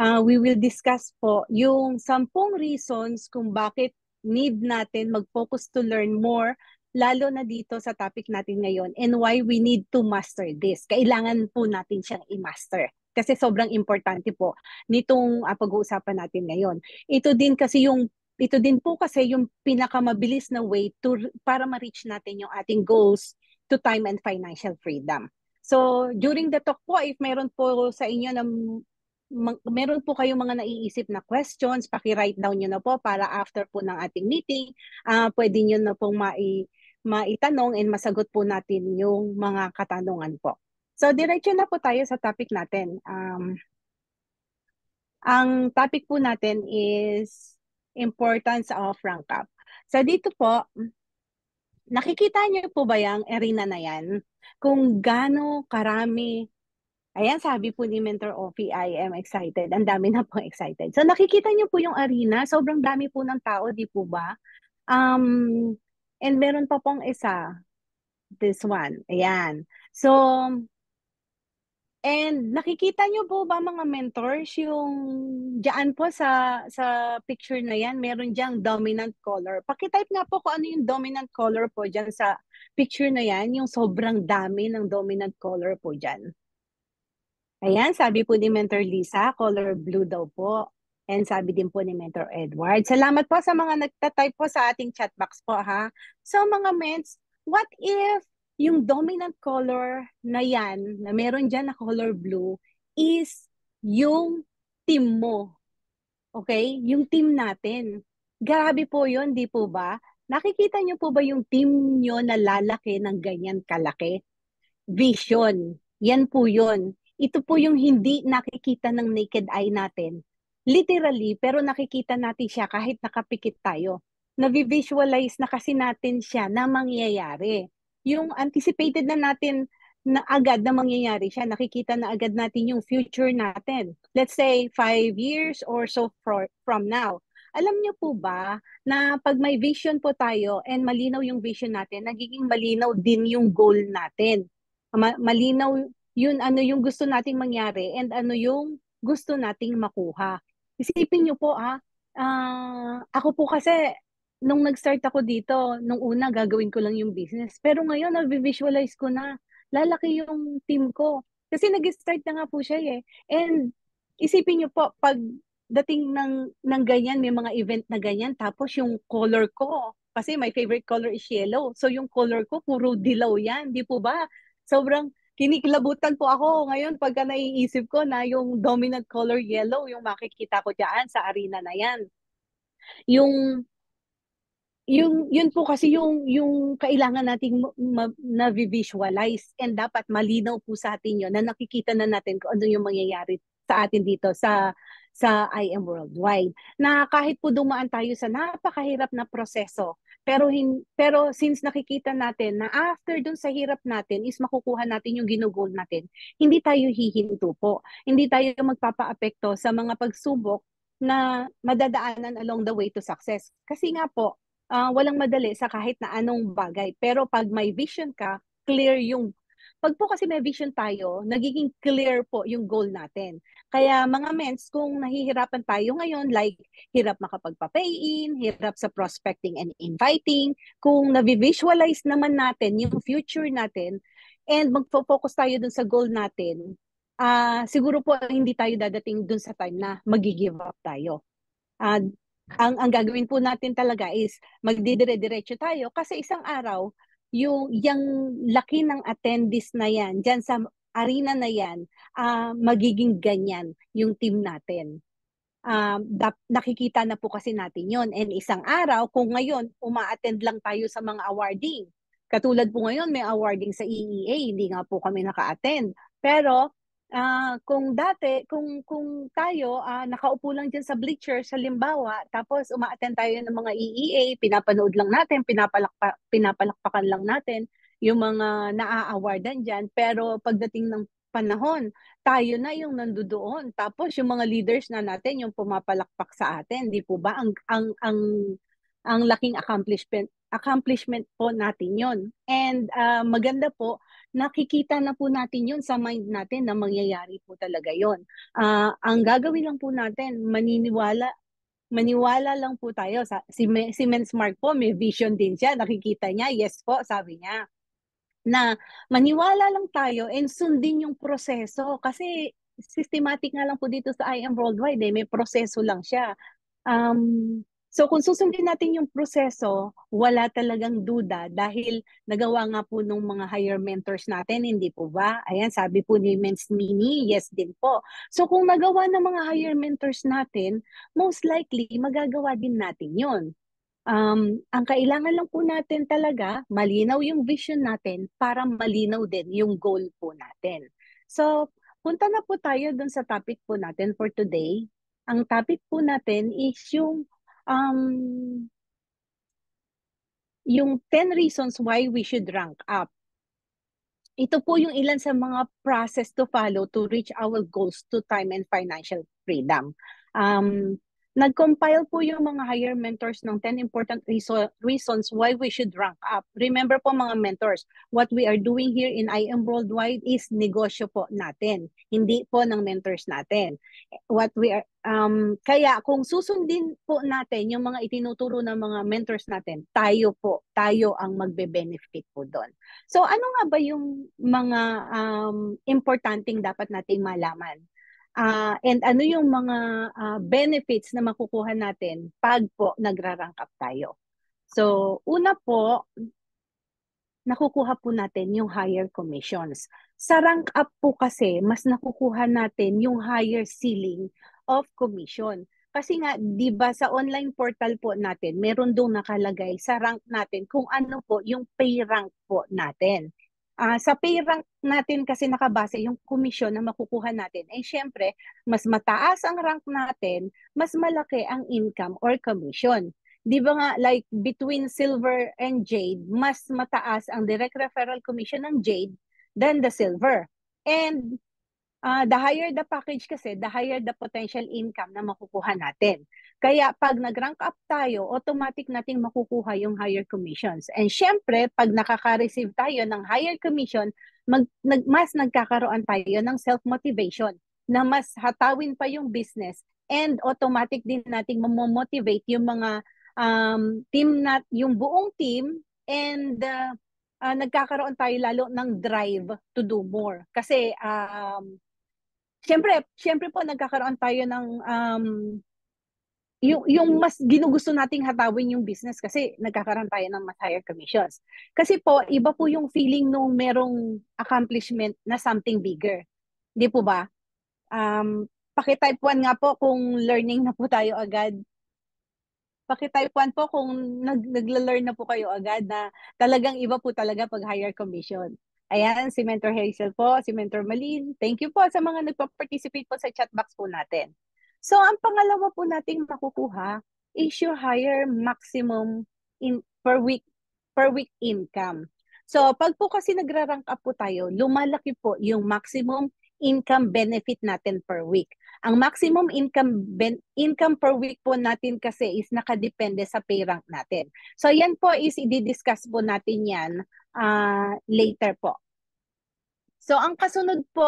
We will discuss po yung 10 reasons kung bakit need natin mag-focus to learn more, lalo na dito sa topic natin ngayon, and why we need to master this. Kailangan po natin siyang i-master. Kasi sobrang importante po nitong pag-uusapan natin ngayon. Ito din po kasi yung pinakamabilis na way para ma-reach natin yung ating goals to time and financial freedom. So, during the talk po, if meron po sa inyo na meron po kayong mga naiisip na questions, paki-write down nyo na po para after po ng ating meeting, pwede nyo na pong maitanong and masagot po natin yung mga katanungan po. So, diretso na po tayo sa topic natin. Ang topic po natin is importance of rank up. So, dito po, nakikita niyo po ba yung arena na yan? Kung gaano karami. Ayan, sabi po ni Mentor Ofi, I am excited. Ang dami na po excited. So nakikita niyo po yung arena, sobrang dami po ng tao, di po ba? And meron pa pong isa, this one. Ayan. So, and nakikita niyo po ba mga mentors, yung diyan po sa picture na yan, meron diyang dominant color. Pakitype nga po kung ano yung dominant color po diyan sa picture na yan, yung sobrang dami ng dominant color po diyan. Ayan, sabi po ni Mentor Lisa, color blue daw po. And sabi din po ni Mentor Edward. Salamat po sa mga nagtatype po sa ating chat box po ha. So mga ments, what if yung dominant color na yan, na meron dyan na color blue, is yung team mo? Okay? Yung team natin. Grabe po yun, di po ba? Nakikita niyo po ba yung team nyo na lalaki ng ganyan kalaki? Vision. Yan po yun. Ito po yung hindi nakikita ng naked eye natin. Literally, pero nakikita natin siya kahit nakapikit tayo. Navi-visualize na kasi natin siya na mangyayari. Yung anticipated na natin na agad na mangyayari siya, nakikita na agad natin yung future natin. Let's say 5 years or so from now. Alam niyo po ba na pag may vision po tayo and malinaw yung vision natin, nagiging malinaw din yung goal natin. Malinaw yun ano yung gusto nating mangyari and ano yung gusto nating makuha. Isipin niyo po ako po kasi nung nag-start ako dito, nung una gagawin ko lang yung business. Pero ngayon nag-visualize ko na lalaki yung team ko. Kasi nag-start na nga po siya eh. And isipin niyo po, pag dating ng ganyan, may mga event na ganyan, tapos yung color ko, kasi my favorite color is yellow. So yung color ko, puro dilaw yan. Di po ba? Sobrang kinikilabutan po ako ngayon pagka naiisip ko na yung dominant color yellow, yung makikita ko dyan sa arena na yan. Yun po kasi yung kailangan nating na-visualize and dapat malinaw po sa atin yun na nakikita na natin kung ano yung mangyayari sa atin dito sa I Am Worldwide. Na kahit po dumaan tayo sa napakahirap na proseso, pero since nakikita natin na after dun sa hirap natin is makukuha natin yung ginugol natin, hindi tayo hihinto po. Hindi tayo magpapaapekto sa mga pagsubok na madadaanan along the way to success. Kasi nga po, walang madali sa kahit na anong bagay. Pero pag may vision ka, pag po kasi may vision tayo, nagiging clear po yung goal natin. Kaya mga mens, kung nahihirapan tayo ngayon, like hirap makapagpa-pay-in, hirap sa prospecting and inviting, kung na-visualize naman natin yung future natin, and magfo-focus tayo dun sa goal natin, siguro po hindi tayo dadating dun sa time na mag-give up tayo. Ang gagawin po natin talaga is magdidire-diretso tayo kasi isang araw yung laki ng attendees na yan diyan sa arena na yan, magiging ganyan yung team natin. Nakikita na po kasi natin yon, and isang araw kung ngayon uma-attend lang tayo sa mga awarding, katulad po ngayon may awarding sa EEA, hindi nga po kami naka-attend, pero kung dati, kung tayo nakaupo lang dyan sa bleachers, halimbawa, tapos uma-attend tayo ng mga EEA, pinapanood lang natin, pinapalakpakan lang natin yung mga naa-awardan dyan, pero pagdating ng panahon, tayo na yung nandoon. Tapos yung mga leaders na natin yung pumapalakpak sa atin, di po ba? Ang laking accomplishment po natin yon. And maganda po nakikita na po natin yun sa mind natin na mangyayari po talaga yun. Ang gagawin lang po natin, maniwala lang po tayo. Si Mensmark po, may vision din siya. Nakikita niya, yes po, sabi niya na maniwala lang tayo and sundin yung proseso kasi systematic nga lang po dito sa IM Worldwide may proseso lang siya. So kung susundin natin yung proseso, wala talagang duda dahil nagawa nga po nung mga higher mentors natin, hindi po ba? Ayan, sabi po ni Mens Mini, yes din po. So kung nagawa ng mga higher mentors natin, most likely magagawa din natin yun. Ang kailangan lang po natin talaga, malinaw yung vision natin para malinaw din yung goal po natin. So, punta na po tayo dun sa topic po natin for today. Ang topic po natin is yung 10 reasons why we should rank up. Ito po yung ilan sa mga process to follow to reach our goals to time and financial freedom. Nag-compile po yung mga higher mentors ng 10 important reasons why we should rank up. Remember po mga mentors, what we are doing here in IM Worldwide is negosyo po natin, hindi po ng mentors natin. Kaya kung susundin po natin yung mga itinuturo ng mga mentors natin, tayo ang magbe-benefit po doon. So ano nga ba yung mga importanteng dapat nating malaman? And ano yung mga benefits na makukuha natin pag po nagra-rank up tayo? So, una po, nakukuha po natin yung higher commissions. Sa rank up po kasi, mas nakukuha natin yung higher ceiling of commission. Kasi nga, di ba sa online portal po natin, meron doon nakalagay sa rank natin kung ano po yung pay rank po natin. Sa pay rank natin kasi nakabase yung komisyon na makukuha natin. Syempre, mas mataas ang rank natin, mas malaki ang income or commission. Di ba nga, like between silver and jade, mas mataas ang direct referral commission ng jade than the silver. And the higher the package kasi, the higher the potential income na makukuha natin. Kaya pag nag-rank up tayo, automatic nating makukuha yung higher commissions. And syempre, pag nakaka-receive tayo ng higher commission, mas nagkakaroon tayo ng self-motivation na mas hatawin pa yung business and automatic din nating mamomotivate yung mga yung buong team and nagkakaroon tayo lalo ng drive to do more. Kasi syempre po nagkakaroon tayo ng yung mas ginugusto nating hatawin yung business kasi nagkakaroon tayo ng mas higher commissions. Kasi po, iba po yung feeling nung merong accomplishment na something bigger. Di po ba? Paki-type 1 nga po kung learning na po tayo agad. Paki-type 1 po kung nagla-learn na po kayo agad na talagang iba po talaga pag higher commission. Ayan, si Mentor Hazel po, si Mentor Malin. Thank you po sa mga nagpa-participate po sa chat box po natin. So, ang pangalawa po nating makukuha is your higher maximum per week income. So, pag po kasi nagra-rank up po tayo, lumalaki po yung maximum income benefit natin per week. Ang maximum income per week po natin kasi is nakadepende sa pay rank natin. So, yan po is i-discuss po natin yan later po. So, ang kasunod po,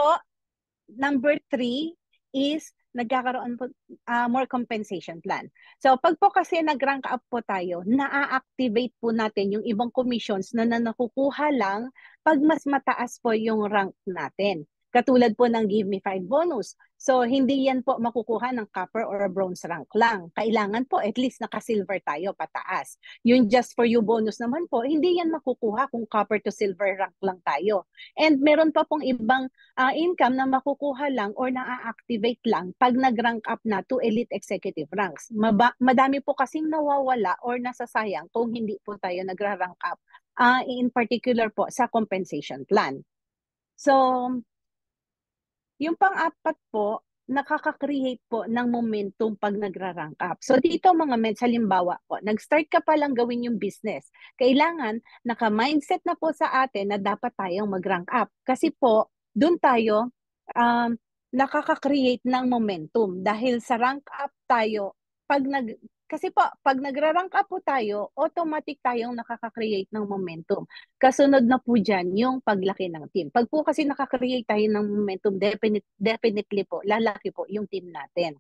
number 3 is nagkakaroon po more compensation plan. So, pag po kasi nag-rank up po tayo, na-activate po natin yung ibang commissions na nakukuha lang pag mas mataas po yung rank natin. Katulad po ng Give Me 5 bonus. So, hindi yan po makukuha ng copper or bronze rank lang. Kailangan po at least naka-silver tayo pataas. Yung Just For You bonus naman po, hindi yan makukuha kung copper to silver rank lang tayo. And meron pa pong ibang income na makukuha lang or na-activate lang pag nag-rank up na to elite executive ranks. Madami po kasing nawawala or nasasayang kung hindi po tayo nagra-rank up. In particular po sa compensation plan. So, yung pang-apat po, nakaka-create po ng momentum pag nagra-rank up. So dito mga mens, halimbawa po, nag-start ka pa lang gawin yung business. Kailangan naka-mindset na po sa atin na dapat tayong mag-rank up. Kasi po, dun tayo nakaka-create ng momentum. Dahil sa rank up tayo, kasi po, pag nagra-rank up po tayo, automatic tayong nakaka-create ng momentum. Kasunod na po dyan yung paglaki ng team. Pag po kasi nakaka-create tayo ng momentum, definitely po, lalaki po yung team natin.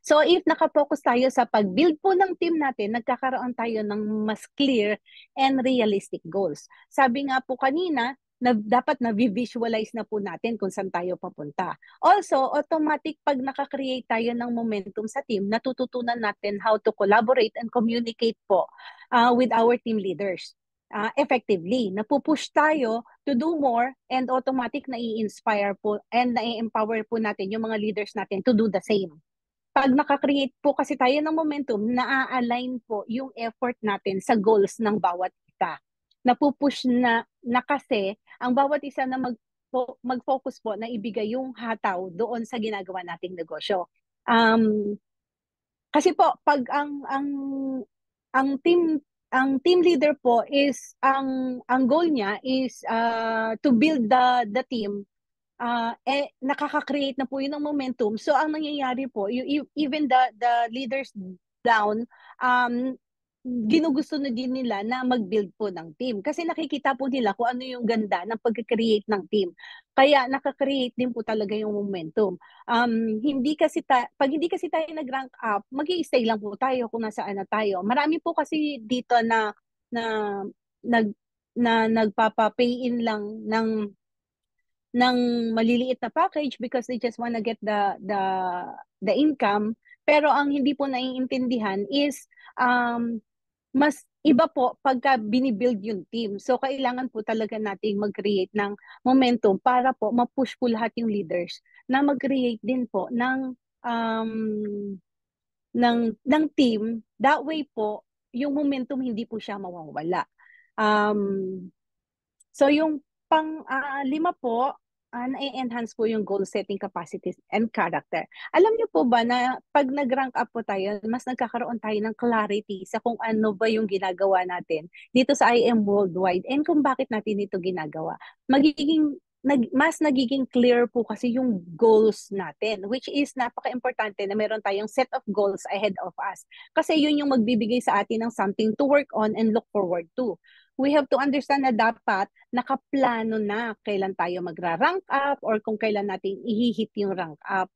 So if nakafocus tayo sa pag-build po ng team natin, nagkakaroon tayo ng mas clear and realistic goals. Sabi nga po kanina, dapat na-visualize na po natin kung saan tayo papunta. Also, automatic pag nakakreate tayo ng momentum sa team, natututunan natin how to collaborate and communicate po with our team leaders effectively. Napupush tayo to do more and automatic na i-inspire po and na-empower po natin yung mga leaders natin to do the same. Pag nakakreate po kasi tayo ng momentum, na-align po yung effort natin sa goals ng bawat isa. Napupush na kasi ang bawat isa na mag-focus po na ibigay yung hataw doon sa ginagawa nating negosyo. Kasi po pag ang team leader po is ang goal niya is to build the team nakaka-create na po yun ng momentum. So, ang nangyayari po, even the leaders down, ginugusto na din nila na mag-build po ng team. Kasi nakikita po nila kung ano yung ganda ng pag-create ng team. Kaya nakaka-create din po talaga yung momentum. Pag hindi kasi tayo nag-rank up, mag-i-stay lang po tayo kung nasaan na tayo. Marami po kasi dito na nag na nagpapa-pay in lang ng maliliit na package because they just wanna get the income. Pero ang hindi po naiintindihan is mas iba po pagka binibuild yung team. So kailangan po talaga nating mag-create ng momentum para po ma-push po lahat yung leaders na mag-create din po ng team. That way po yung momentum hindi po siya mawawala. So yung lima po, na-enhance po yung goal setting capacities and character. Alam niyo po ba na pag nag-rank up po tayo, mas nagkakaroon tayo ng clarity sa kung ano ba yung ginagawa natin dito sa IM Worldwide and kung bakit natin ito ginagawa. Mas nagiging clear po kasi yung goals natin, which is napaka-importante na meron tayong set of goals ahead of us. Kasi yun yung magbibigay sa atin ng something to work on and look forward to. We have to understand na dapat nakaplano na kailan tayo magra-rank up or kung kailan natin i-hit yung rank up.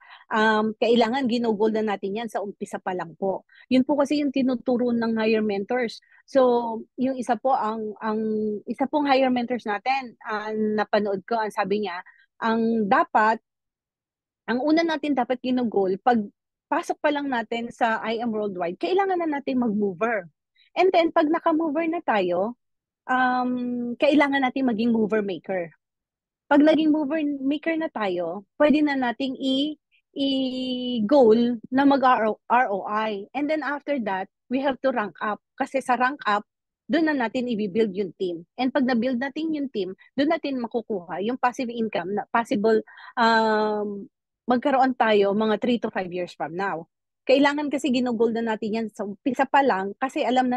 Kailangan ginugol na natin yan sa umpisa pa lang po. Yun po kasi yung tinuturo ng higher mentors. So, yung isa po, ang isa pong higher mentors natin, napanood ko, ang sabi niya, ang una natin dapat ginugol, pag pasok pa lang natin sa IM Worldwide, kailangan na natin mag-mover. And then, pag naka-mover na tayo, kailangan natin maging mover maker. Pag naging mover maker na tayo, pwede na nating i-goal na mag-ROI. And then after that, we have to rank up. Kasi sa rank up, doon na natin i-build yung team. And pag na-build natin yung team, doon natin makukuha yung passive income na possible magkaroon tayo mga 3 to 5 years from now. Kailangan kasi ginugol na natin yan sa umpisa pa lang kasi alam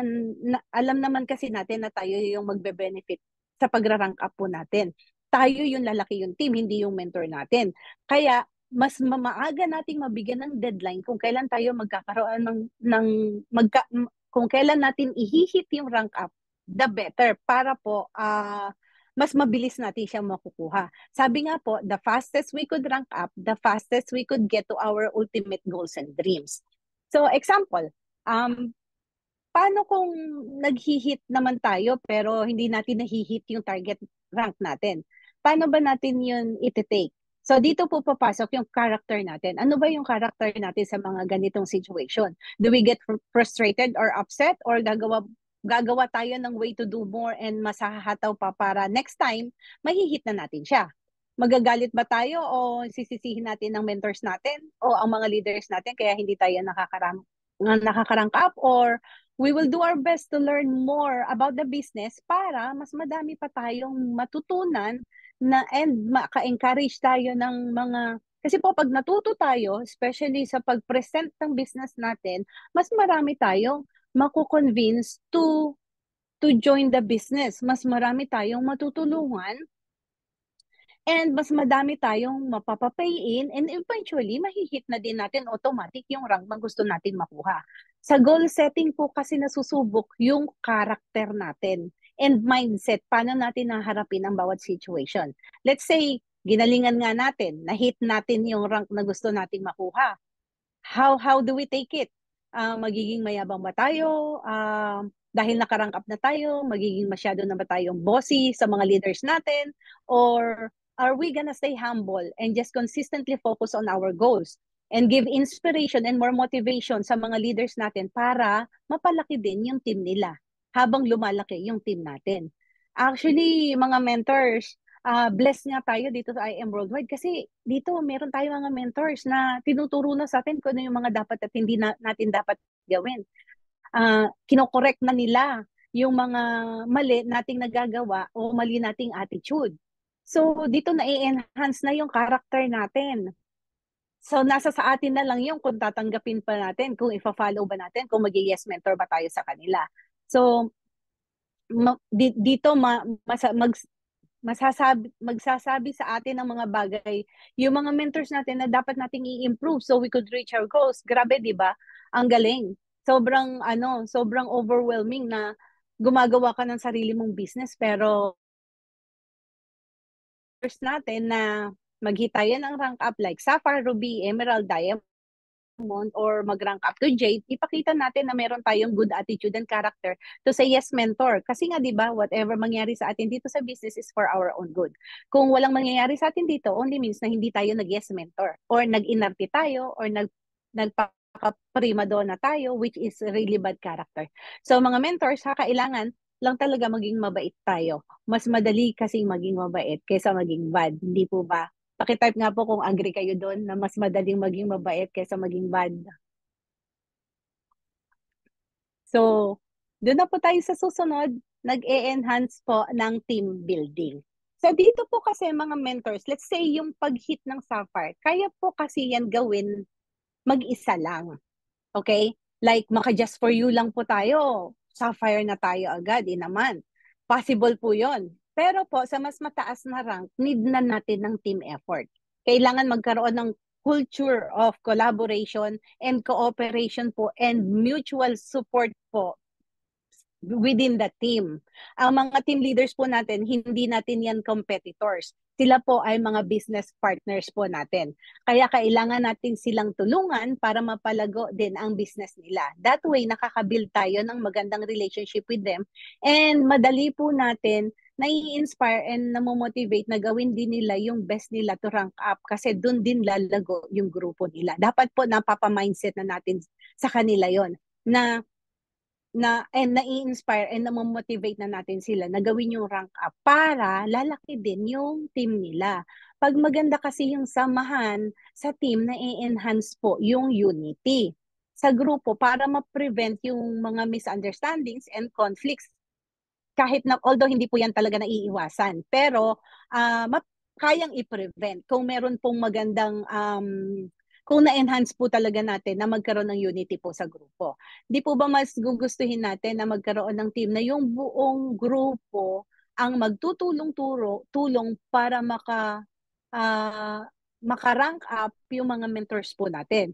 naman kasi natin na tayo yung magbe-benefit sa pagra-rank up po natin. Tayo yung lalaki yung team, hindi yung mentor natin. Kaya mas maaga nating mabigyan ng deadline kung kailan tayo magkakaroon kung kailan natin i-hit yung rank up, the better para po mas mabilis natin siyang makukuha. Sabi nga po, the fastest we could rank up, the fastest we could get to our ultimate goals and dreams. So, example, paano kung nag-hit naman tayo pero hindi natin na-hit yung target rank natin? Paano ba natin yun iti-take? So, dito po papasok yung character natin. Ano ba yung character natin sa mga ganitong situation? Do we get frustrated or upset or gagawa tayo ng way to do more and masahataw pa para next time, mahihit na natin siya. Magagalit ba tayo o sisisihin natin ng mentors natin o ang mga leaders natin kaya hindi tayo nakakarank up, or we will do our best to learn more about the business para mas madami pa tayong matutunan and maka-encourage tayo ng mga kasi po pag natuto tayo, especially sa pag-present ng business natin, mas marami tayong mako-convince to join the business. Mas marami tayong matutulungan And mas madami tayong mapapapay in and eventually mahihit na din natin automatic yung rank na gusto nating makuha. Sa goal setting po kasi nasusubok yung character natin and mindset, paano natin naharapin ang bawat situation. Let's say, ginalingan nga natin, na-hit natin yung rank na gusto nating makuha. How do we take it? Magiging mayabang ba tayo? Dahil nakarank up na tayo, magiging masyado na ba tayong bossy sa mga leaders natin? Or are we gonna stay humble and just consistently focus on our goals and give inspiration and more motivation sa mga leaders natin para mapalaki din yung team nila habang lumalaki yung team natin. Actually, mga mentors, blessed nga tayo dito sa IM Worldwide kasi dito meron tayo mga mentors na tinuturo na sa atin kung ano yung mga dapat at hindi natin dapat gawin. Kinokorek na nila yung mga mali nating nagagawa o mali nating attitude. So dito na-enhance na yung character natin. So nasa sa atin na lang yung kung tatanggapin pa natin, kung ifa-follow ba natin, kung mag-yes mentor ba tayo sa kanila. So dito magsasabi sa atin ng mga bagay, yung mga mentors natin na dapat nating i-improve so we could reach our goals. Grabe, di ba? Ang galing. Sobrang overwhelming na gumagawa ka ng sarili mong business pero first natin na maghitayan ng rank up like Sapphire, Ruby, Emerald, Diamond, or mag-rank up to Jade, ipakita natin na meron tayong good attitude and character to say yes mentor. Kasi nga 'di ba, whatever mangyari sa atin dito sa business is for our own good. Kung walang mangyayari sa atin dito, only means na hindi tayo nag-yes mentor or nag-inarte tayo or nagpaka-prima donna tayo which is really bad character. So mga mentors, kailangan lang talaga maging mabait tayo. Mas madali kasing maging mabait kaysa maging bad, hindi po ba? Pakitype nga po kung agree kayo doon na mas madaling maging mabait kaysa maging bad. So, doon na po tayo sa susunod, nag-e-enhance po ng team building. So, dito po kasi mga mentors, let's say yung pag-hit ng Sapphire, kaya po kasi yan gawin mag-isa lang. Okay? Like, maka-just for you lang po tayo. Sapphire na tayo agad in a month. Possible po yon. Pero po, sa mas mataas na rank, need na natin ng team effort. Kailangan magkaroon ng culture of collaboration and cooperation po and mutual support po within the team. Ang mga team leaders po natin, hindi natin yan competitors. Sila po ay mga business partners po natin. Kaya kailangan natin silang tulungan para mapalago din ang business nila. That way, nakakabuild tayo ng magandang relationship with them and madali po natin nai-inspire and namomotivate na gawin din nila yung best nila to rank up kasi dun din lalago yung grupo nila. Dapat po napapa-mindset na natin sa kanila yon na nai-inspire and na-motivate na natin sila na gawin yung rank up para lalaki din yung team nila. Pag maganda kasi yung samahan sa team, na-enhance po yung unity sa grupo para ma-prevent yung mga misunderstandings and conflicts. Kahit na, although hindi po yan talaga naiiwasan, pero kayang i-prevent kung meron pong magandang kung na-enhance po talaga natin na magkaroon ng unity po sa grupo. Di po ba mas gugustuhin natin na magkaroon ng team na yung buong grupo ang magtutulong-tulong para maka-rank up yung mga mentors po natin.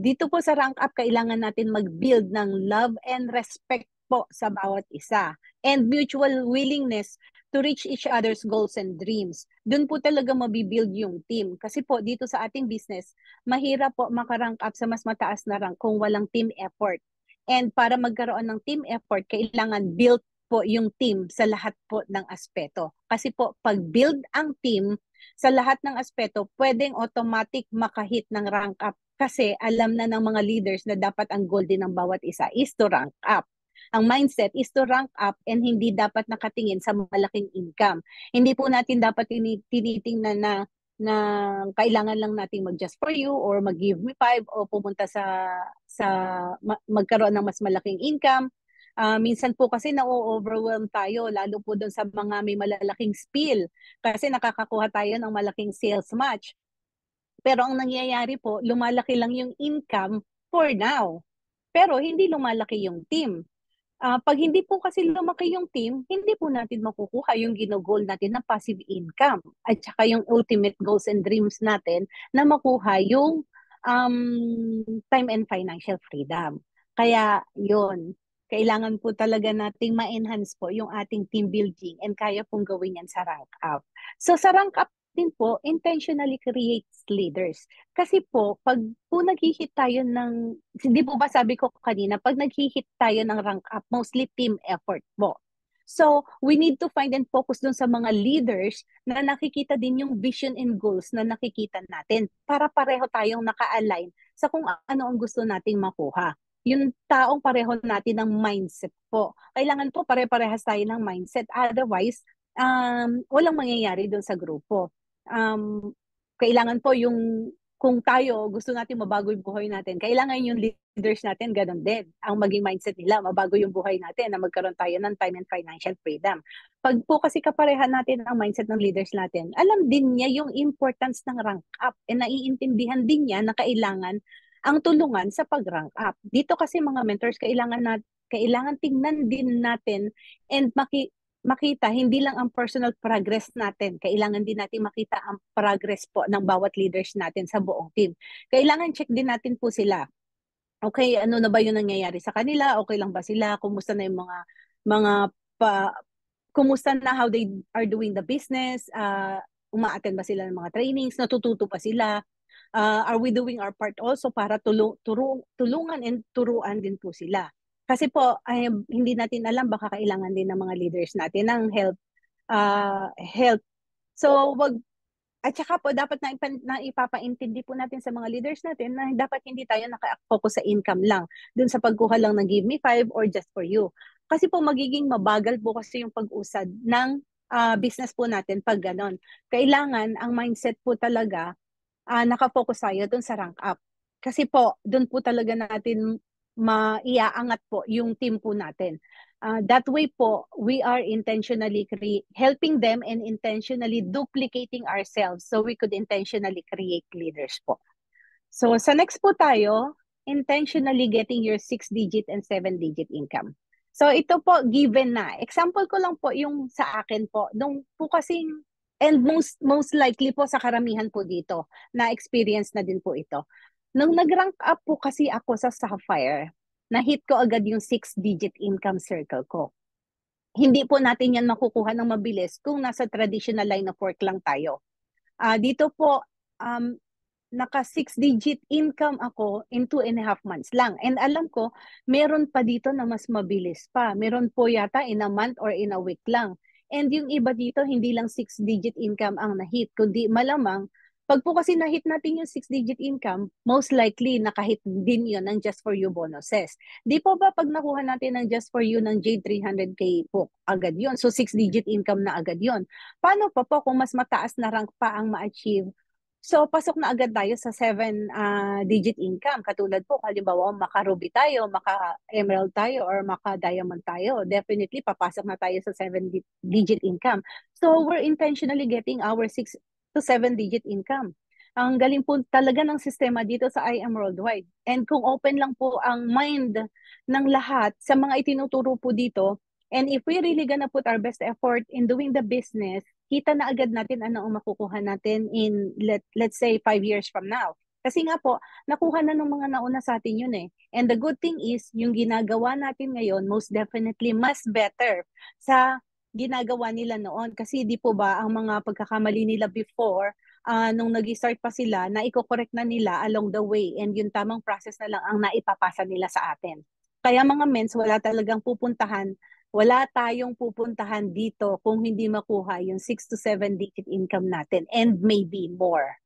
Dito po sa rank up, kailangan natin mag-build ng love and respect po sa bawat isa and mutual willingness to reach each other's goals and dreams. Doon po talaga mabibuild yung team. Kasi po dito sa ating business, mahirap po makarank up sa mas mataas na rank kung walang team effort. And para magkaroon ng team effort, kailangan build po yung team sa lahat po ng aspeto. Kasi po pag build ang team sa lahat ng aspeto, pwedeng automatic makahit ng rank up kasi alam na ng mga leaders na dapat ang goal din ng bawat isa is to rank up. Ang mindset is to rank up and hindi dapat nakatingin sa malaking income. Hindi po natin dapat tinitingnan na kailangan lang nating mag-just for you or mag-give me 5 o pumunta sa magkaroon ng mas malaking income. Minsan po kasi na-overwhelm tayo, lalo po doon sa mga may malalaking spill kasi nakakakuha tayo ng malaking sales match. Pero ang nangyayari po, lumalaki lang yung income for now. Pero hindi lumalaki yung team. Pag hindi po kasi lumaki yung team, hindi po natin makukuha yung ginogol natin na passive income at saka yung ultimate goals and dreams natin na makuha yung time and financial freedom. Kaya yun, kailangan po talaga nating ma-enhance po yung ating team building and kaya pong gawin yan sa rank up. So sa rank up din po, intentionally creates leaders. Kasi po, pag po nag-hit tayo ng, hindi po ba sabi ko kanina, pag nag-hit tayo ng rank up, mostly team effort po. So, we need to find and focus dun sa mga leaders na nakikita din yung vision and goals na nakikita natin para pareho tayong naka-align sa kung ano ang gusto nating makuha. Yung taong pareho natin ng mindset po. Kailangan po pare-parehas tayo ng mindset. Otherwise, walang mangyayari dun sa grupo. Kailangan po yung kung tayo gusto natin mabago yung buhay natin, kailangan yung leaders natin ganun din. Ang maging mindset nila, mabago yung buhay natin na magkaroon tayo ng time and financial freedom. Pag po kasi kaparehan natin ang mindset ng leaders natin, alam din niya yung importance ng rank up and naiintindihan din niya na kailangan ang tulungan sa pag-rank up. Dito kasi mga mentors, kailangan tingnan din natin and makita hindi lang ang personal progress natin, kailangan din natin makita ang progress po ng bawat leaders natin sa buong team. Kailangan check din natin po sila. Okay, ano na ba yung nangyayari sa kanila? Okay lang ba sila? Kumusta na yung mga pa, kumusta na how they are doing the business? Uma-attend ba sila ng mga trainings? Natututo pa sila? Are we doing our part also para tulungan and turuan din po sila? Kasi po, hindi natin alam, baka kailangan din ng mga leaders natin ng help. So, at saka po, dapat na ipapaintindi po natin sa mga leaders natin na dapat hindi tayo naka-focus sa income lang, dun sa pagkuha lang ng give me five or just for you. Kasi po, magiging mabagal po kasi yung pag-usad ng business po natin pag ganon. Kailangan, ang mindset po talaga, nakafocus tayo dun sa rank up. Kasi po, dun po talaga natin maiaangat po yung team po natin. That way po, we are intentionally helping them and intentionally duplicating ourselves so we could intentionally create leaders po. So sa next po tayo, intentionally getting your 6-digit and 7-digit income. So ito po, given na. Example ko lang po yung sa akin po. Nung po kasing, and most likely po sa karamihan po dito, na experience na din po ito. Nung nag-rank up po kasi ako sa Sapphire, na-hit ko agad yung 6-digit income circle ko. Hindi po natin yan makukuha ng mabilis kung nasa traditional line of work lang tayo. Dito po, naka 6-digit income ako in 2.5 months lang. And alam ko, meron pa dito na mas mabilis pa. Meron po yata in a month or in a week lang. And yung iba dito, hindi lang 6-digit income ang na-hit, kundi malamang, pag po kasi na-hit natin yung 6-digit income, most likely nakahit din yun ng Just For You bonuses. Di po ba pag nakuha natin ng Just For You ng J300K po, agad yun. So 6-digit income na agad yun. Paano pa po kung mas mataas na rank pa ang ma-achieve? So, pasok na agad tayo sa 7-digit income. Katulad po, halimbawa, maka-ruby tayo, maka-emerald tayo, or maka-diamond tayo. Definitely, papasok na tayo sa 7-digit income. So, we're intentionally getting our 6 to 7-digit income. Ang galing po talaga ng sistema dito sa IM Worldwide. And kung open lang po ang mind ng lahat sa mga itinuturo po dito, and if we really gonna put our best effort in doing the business, kita na agad natin ano ang makukuha natin in let's say 5 years from now. Kasi nga po, nakuha na ng mga nauna sa atin yun eh. And the good thing is, yung ginagawa natin ngayon, most definitely, mas better sa ginagawa nila noon. Kasi di po ba, ang mga pagkakamali nila before, nung nag-start pa sila, na i-correct na nila along the way. And yung tamang process na lang ang naipapasa nila sa atin. Kaya mga mens, wala tayong pupuntahan dito kung hindi makuha yung 6 to 7-digit income natin and maybe more.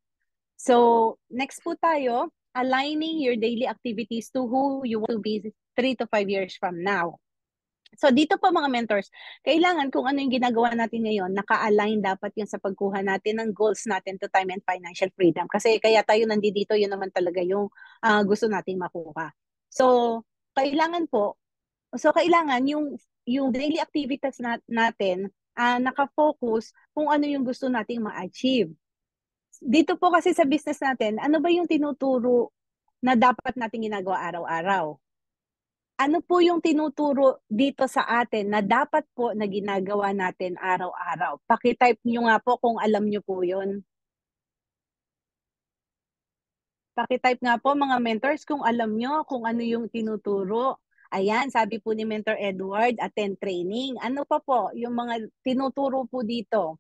So, next po tayo, aligning your daily activities to who you want to be 3 to 5 years from now. So, dito po mga mentors, kailangan kung ano yung ginagawa natin ngayon, naka-align dapat yun sa pagkuha natin ng goals natin to time and financial freedom. Kasi kaya tayo nandito, yun naman talaga yung gusto nating makuha. So, kailangan yung daily activities natin naka-focus kung ano yung gusto nating ma-achieve. Dito po kasi sa business natin, ano ba yung tinuturo na dapat nating ginagawa araw-araw? Ano po yung tinuturo dito sa atin na dapat po na ginagawa natin araw-araw? Paki-type niyo nga po kung alam niyo po yun. Paki-type nga po mga mentors kung alam nyo kung ano yung tinuturo. Ayan, sabi po ni Mentor Edward, attend training. Ano pa po yung mga tinuturo po dito?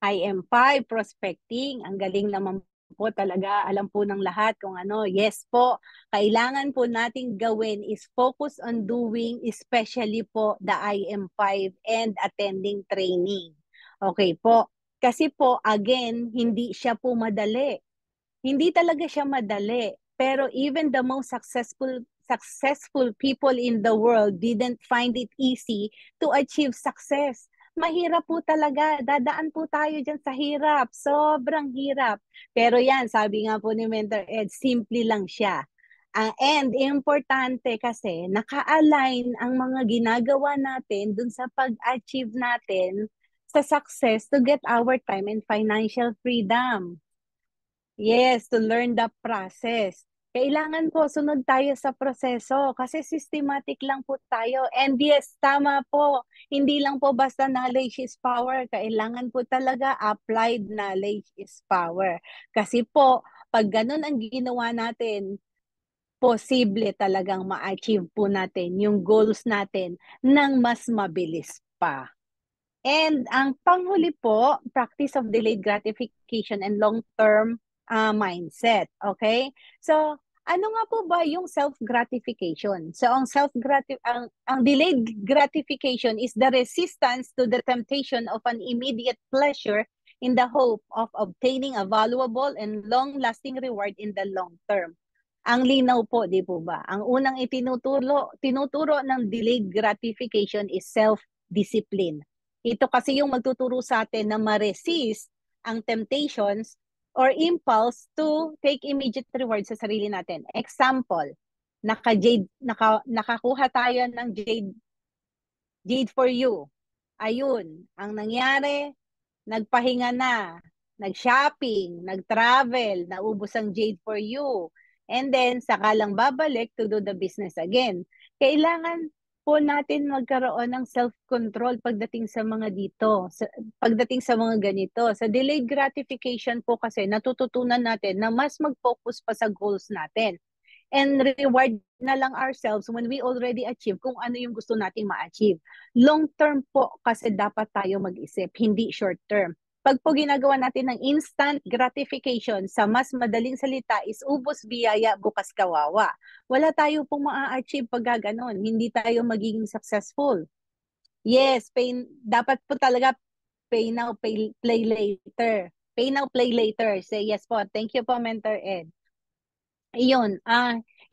IM5, prospecting. Ang galing naman po talaga. Alam po ng lahat kung ano. Yes po, kailangan po nating gawin is focus on doing, especially po the IM5 and attending training. Okay po. Kasi po, again, hindi siya po madali. Hindi talaga siya madali. Pero even the most successful people in the world didn't find it easy to achieve success. Mahirap po talaga. Dadaan po tayo dyan sa hirap. Sobrang hirap. Pero yan, sabi nga po ni Mentor Ed, simple lang siya. And importante kasi naka-align ang mga ginagawa natin dun sa pag-achieve natin sa success to get our time and financial freedom. Yes, to learn the process. Kailangan po sunod tayo sa proseso kasi systematic lang po tayo. And yes, tama po. Hindi lang po basta knowledge is power. Kailangan po talaga applied knowledge is power. Kasi po, pag ganun ang ginawa natin, posible talagang ma-achieve po natin yung goals natin ng mas mabilis pa. And ang panghuli po, practice of delayed gratification and long-term mindset. Okay? So, ano nga po ba yung self-gratification? So, ang delayed gratification is the resistance to the temptation of an immediate pleasure in the hope of obtaining a valuable and long-lasting reward in the long term. Ang linaw po, di po ba? Ang unang tinuturo ng delayed gratification is self-discipline. Ito kasi yung magtuturo sa atin na ma-resist ang temptations or impulse to take immediate reward sa sarili natin. Example, nakakuha tayo ng Jade for You. Ayun, ang nangyari, nagpahinga na, nag-shopping, nag-travel, naubos ang Jade for You. And then, saka lang babalik to do the business again. Kailangan po natin magkaroon ng self-control pagdating sa mga dito, pagdating sa mga ganito. Sa delayed gratification po kasi natututunan natin na mas mag-focus pa sa goals natin and reward na lang ourselves when we already achieve kung ano yung gusto nating ma-achieve. Long term po kasi dapat tayo mag-isip, hindi short term. Pag po ginagawa natin ng instant gratification, sa mas madaling salita is ubos biyaya, bukas kawawa. Wala tayo pong ma-achieve pag gano'n. Hindi tayo magiging successful. Yes, dapat po talaga pay now, play later. Pay now, play later. Say yes po. Thank you po, Mentor Ed. Iyon,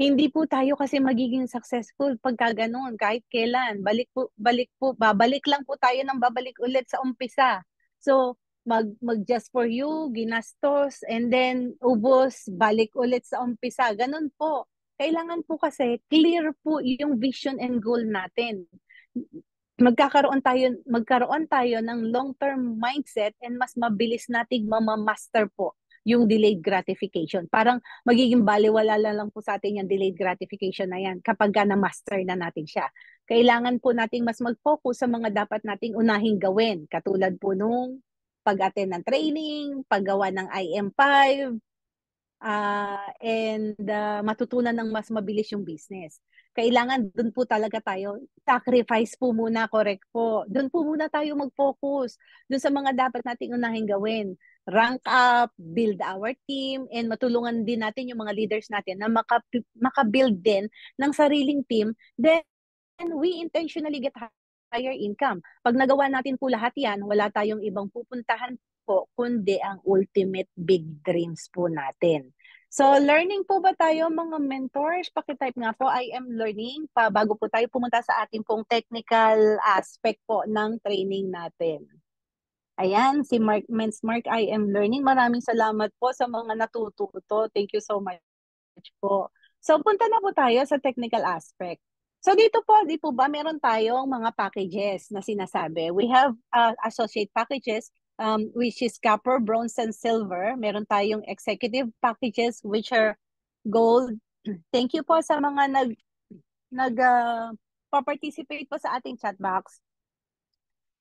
hindi po tayo kasi magiging successful pagka ganun, kahit kailan. Babalik lang po tayo ng babalik ulit sa umpisa. So, mag just for you, ginastos, and then ubos, balik ulit sa umpisa. Ganun po. Kailangan po kasi clear po yung vision and goal natin. Magkaroon tayo ng long-term mindset and mas mabilis nating mamamaster po yung delayed gratification. Parang magiging baliwala lang po sa atin yung delayed gratification na yan kapag na-master na natin siya. Kailangan po nating mas mag-focus sa mga dapat nating unahing gawin. Katulad po nung pag-attend ng training, paggawa ng IM5, and matutunan ng mas mabilis yung business. Kailangan doon po talaga tayo, sacrifice po muna, correct po. Doon po muna tayo mag-focus, doon sa mga dapat nating unahing gawin. Rank up, build our team, and matulungan din natin yung mga leaders natin na maka-build din ng sariling team. Then, we intentionally get higher income. Pag nagawa natin po lahat yan, wala tayong ibang pupuntahan po, kundi ang ultimate big dreams po natin. So, learning po ba tayo mga mentors? Pakitype nga po, I am learning, bago po tayo pumunta sa ating pong technical aspect po ng training natin. Ayan, si Mark, I am learning. Maraming salamat po sa mga natututo. Thank you so much po. So, punta na po tayo sa technical aspect. So, dito po, di po ba, meron tayong mga packages na sinasabi. We have associate packages which is copper, bronze, and silver. Meron tayong executive packages, which are gold. Thank you po sa mga pa-participate po sa ating chat box.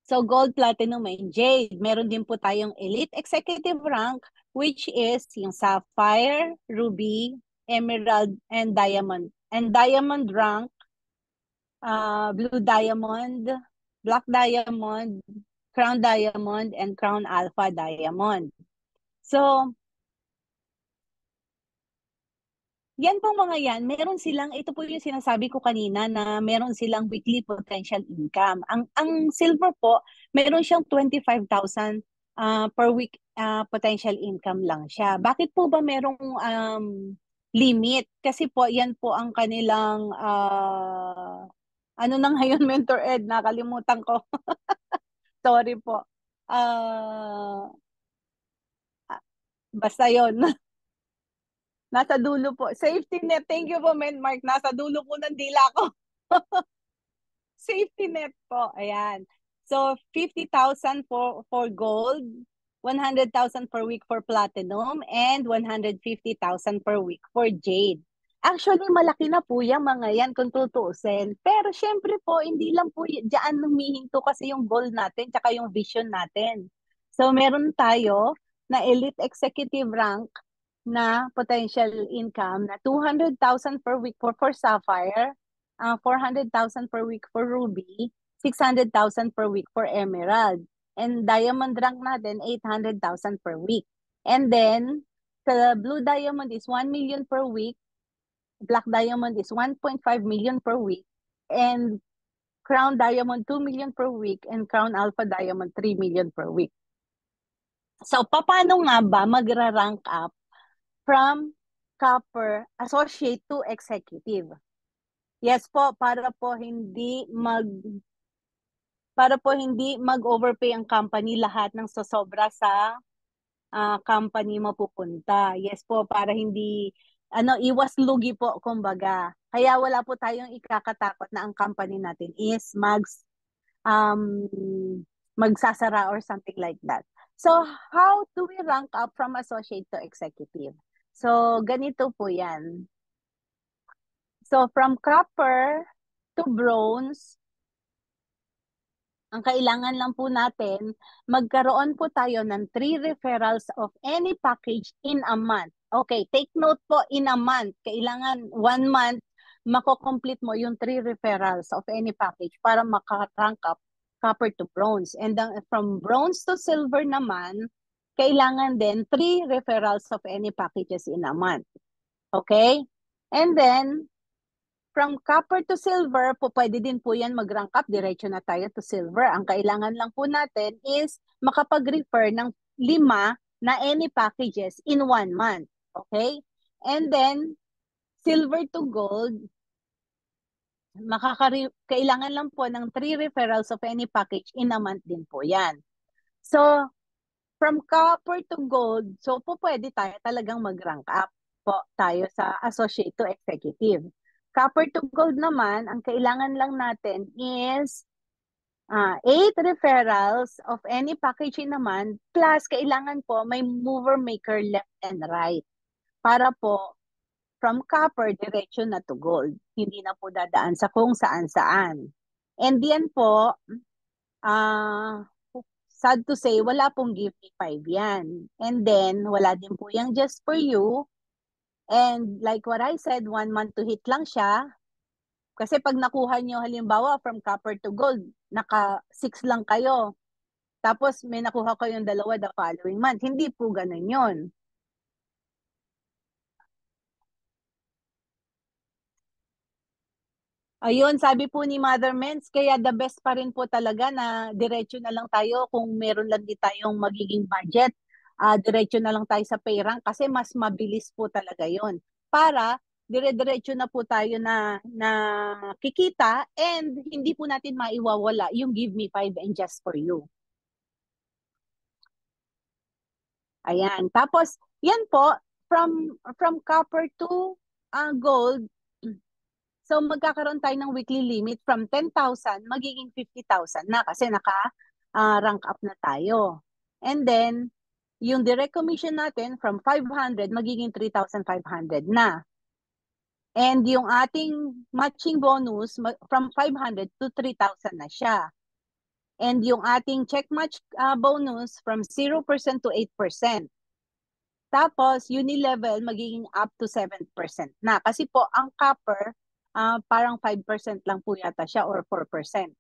So gold, platinum, and jade. Meron din po tayong elite executive rank, which is yung sapphire, ruby, emerald, and diamond. And diamond rank, blue diamond, black diamond, crown diamond, and crown alpha diamond. So, yan pong mga yan, meron silang, ito po yung sinasabi ko kanina na meron silang weekly potential income. Ang silver po, meron siyang 25,000 per week potential income lang siya. Bakit po ba merong limit? Kasi po, yan po ang kanilang, ano na ngayon, Mentor Ed, nakalimutan ko. Sorry po. Basta yon. Nasa dulo po. Safety net. Thank you po, Mark. Nasa dulo po ng dila ko. Safety net po. Ayan. So, 50,000 for gold, 100,000 per week for platinum, and 150,000 per week for jade. Actually, malaki na po yung mga yan kung tutuusin. Pero syempre po, hindi lang po dyan humihinto kasi yung goal natin tsaka yung vision natin. So, meron tayo na elite executive rank na potential income na 200,000 per week for sapphire, 400,000 per week for ruby, 600,000 per week for emerald. And diamond rank natin, 800,000 per week. And then, the blue diamond is 1 million per week, black diamond is 1.5 million per week, and crown diamond 2 million per week, and crown alpha diamond 3 million per week. So, paano nga ba magra-rank up from copper associate to executive? Yes po, para po hindi mag-overpay ang company lahat ng sosobra sa company mapupunta. Yes po, para hindi iwas lugi po kumbaga. Kaya wala po tayong ikakatakot na ang company natin is um, magsasara or something like that. So, how do we rank up from associate to executive? So, ganito po yan. So, from copper to bronze, ang kailangan lang po natin, magkaroon po tayo ng 3 referrals of any package in a month. Okay, take note po, in a month. Kailangan 1 month, mako-complete mo yung 3 referrals of any package para maka-rank up copper to bronze. And then from bronze to silver naman, kailangan din 3 referrals of any packages in a month. Okay? And then, from copper to silver, po pwede din po yan mag-rank up, diretso na tayo to silver. Ang kailangan lang po natin is makapag-refer ng 5 na any packages in 1 month. Okay? And then, silver to gold, kailangan lang po ng 3 referrals of any package in a month din po yan. So, from copper to gold, so po pwede tayo talagang mag-rank up po tayo sa associate to executive. Copper to gold naman, ang kailangan lang natin is 8 referrals of any packaging naman, plus kailangan po may mover maker left and right. Para po, from copper, diretso na to gold. Hindi na po dadaan sa kung saan-saan. And yan po, sad to say, wala pong give me 5 yan. And then, wala din po yung just for you. And like what I said, 1 month to hit lang siya. Kasi pag nakuha nyo, halimbawa, from copper to gold, naka 6 lang kayo. Tapos may nakuha kayong 2 the following month. Hindi po ganun yun. Ayun, sabi po ni Mother Mens, kaya the best pa rin po talaga na diretso na lang tayo kung meron lang di tayong magiging budget. Diretso na lang tayo sa pay rank kasi mas mabilis po talaga yon. Para dire-diretso na po tayo na kikita and hindi po natin maiwawala yung give me 5 and just for you. Ayan. Tapos, yan po, from copper to gold, so magkakaroon tayo ng weekly limit from 10,000 magiging 50,000 na kasi naka rank up na tayo. And then, yung direct commission natin from 500 magiging 3,500 na. And yung ating matching bonus from 500 to 3,000 na siya. And yung ating check match bonus from 0% to 8%. Tapos, unilevel magiging up to 7% na. Kasi po, ang copper, parang 5% lang po yata siya or 4%.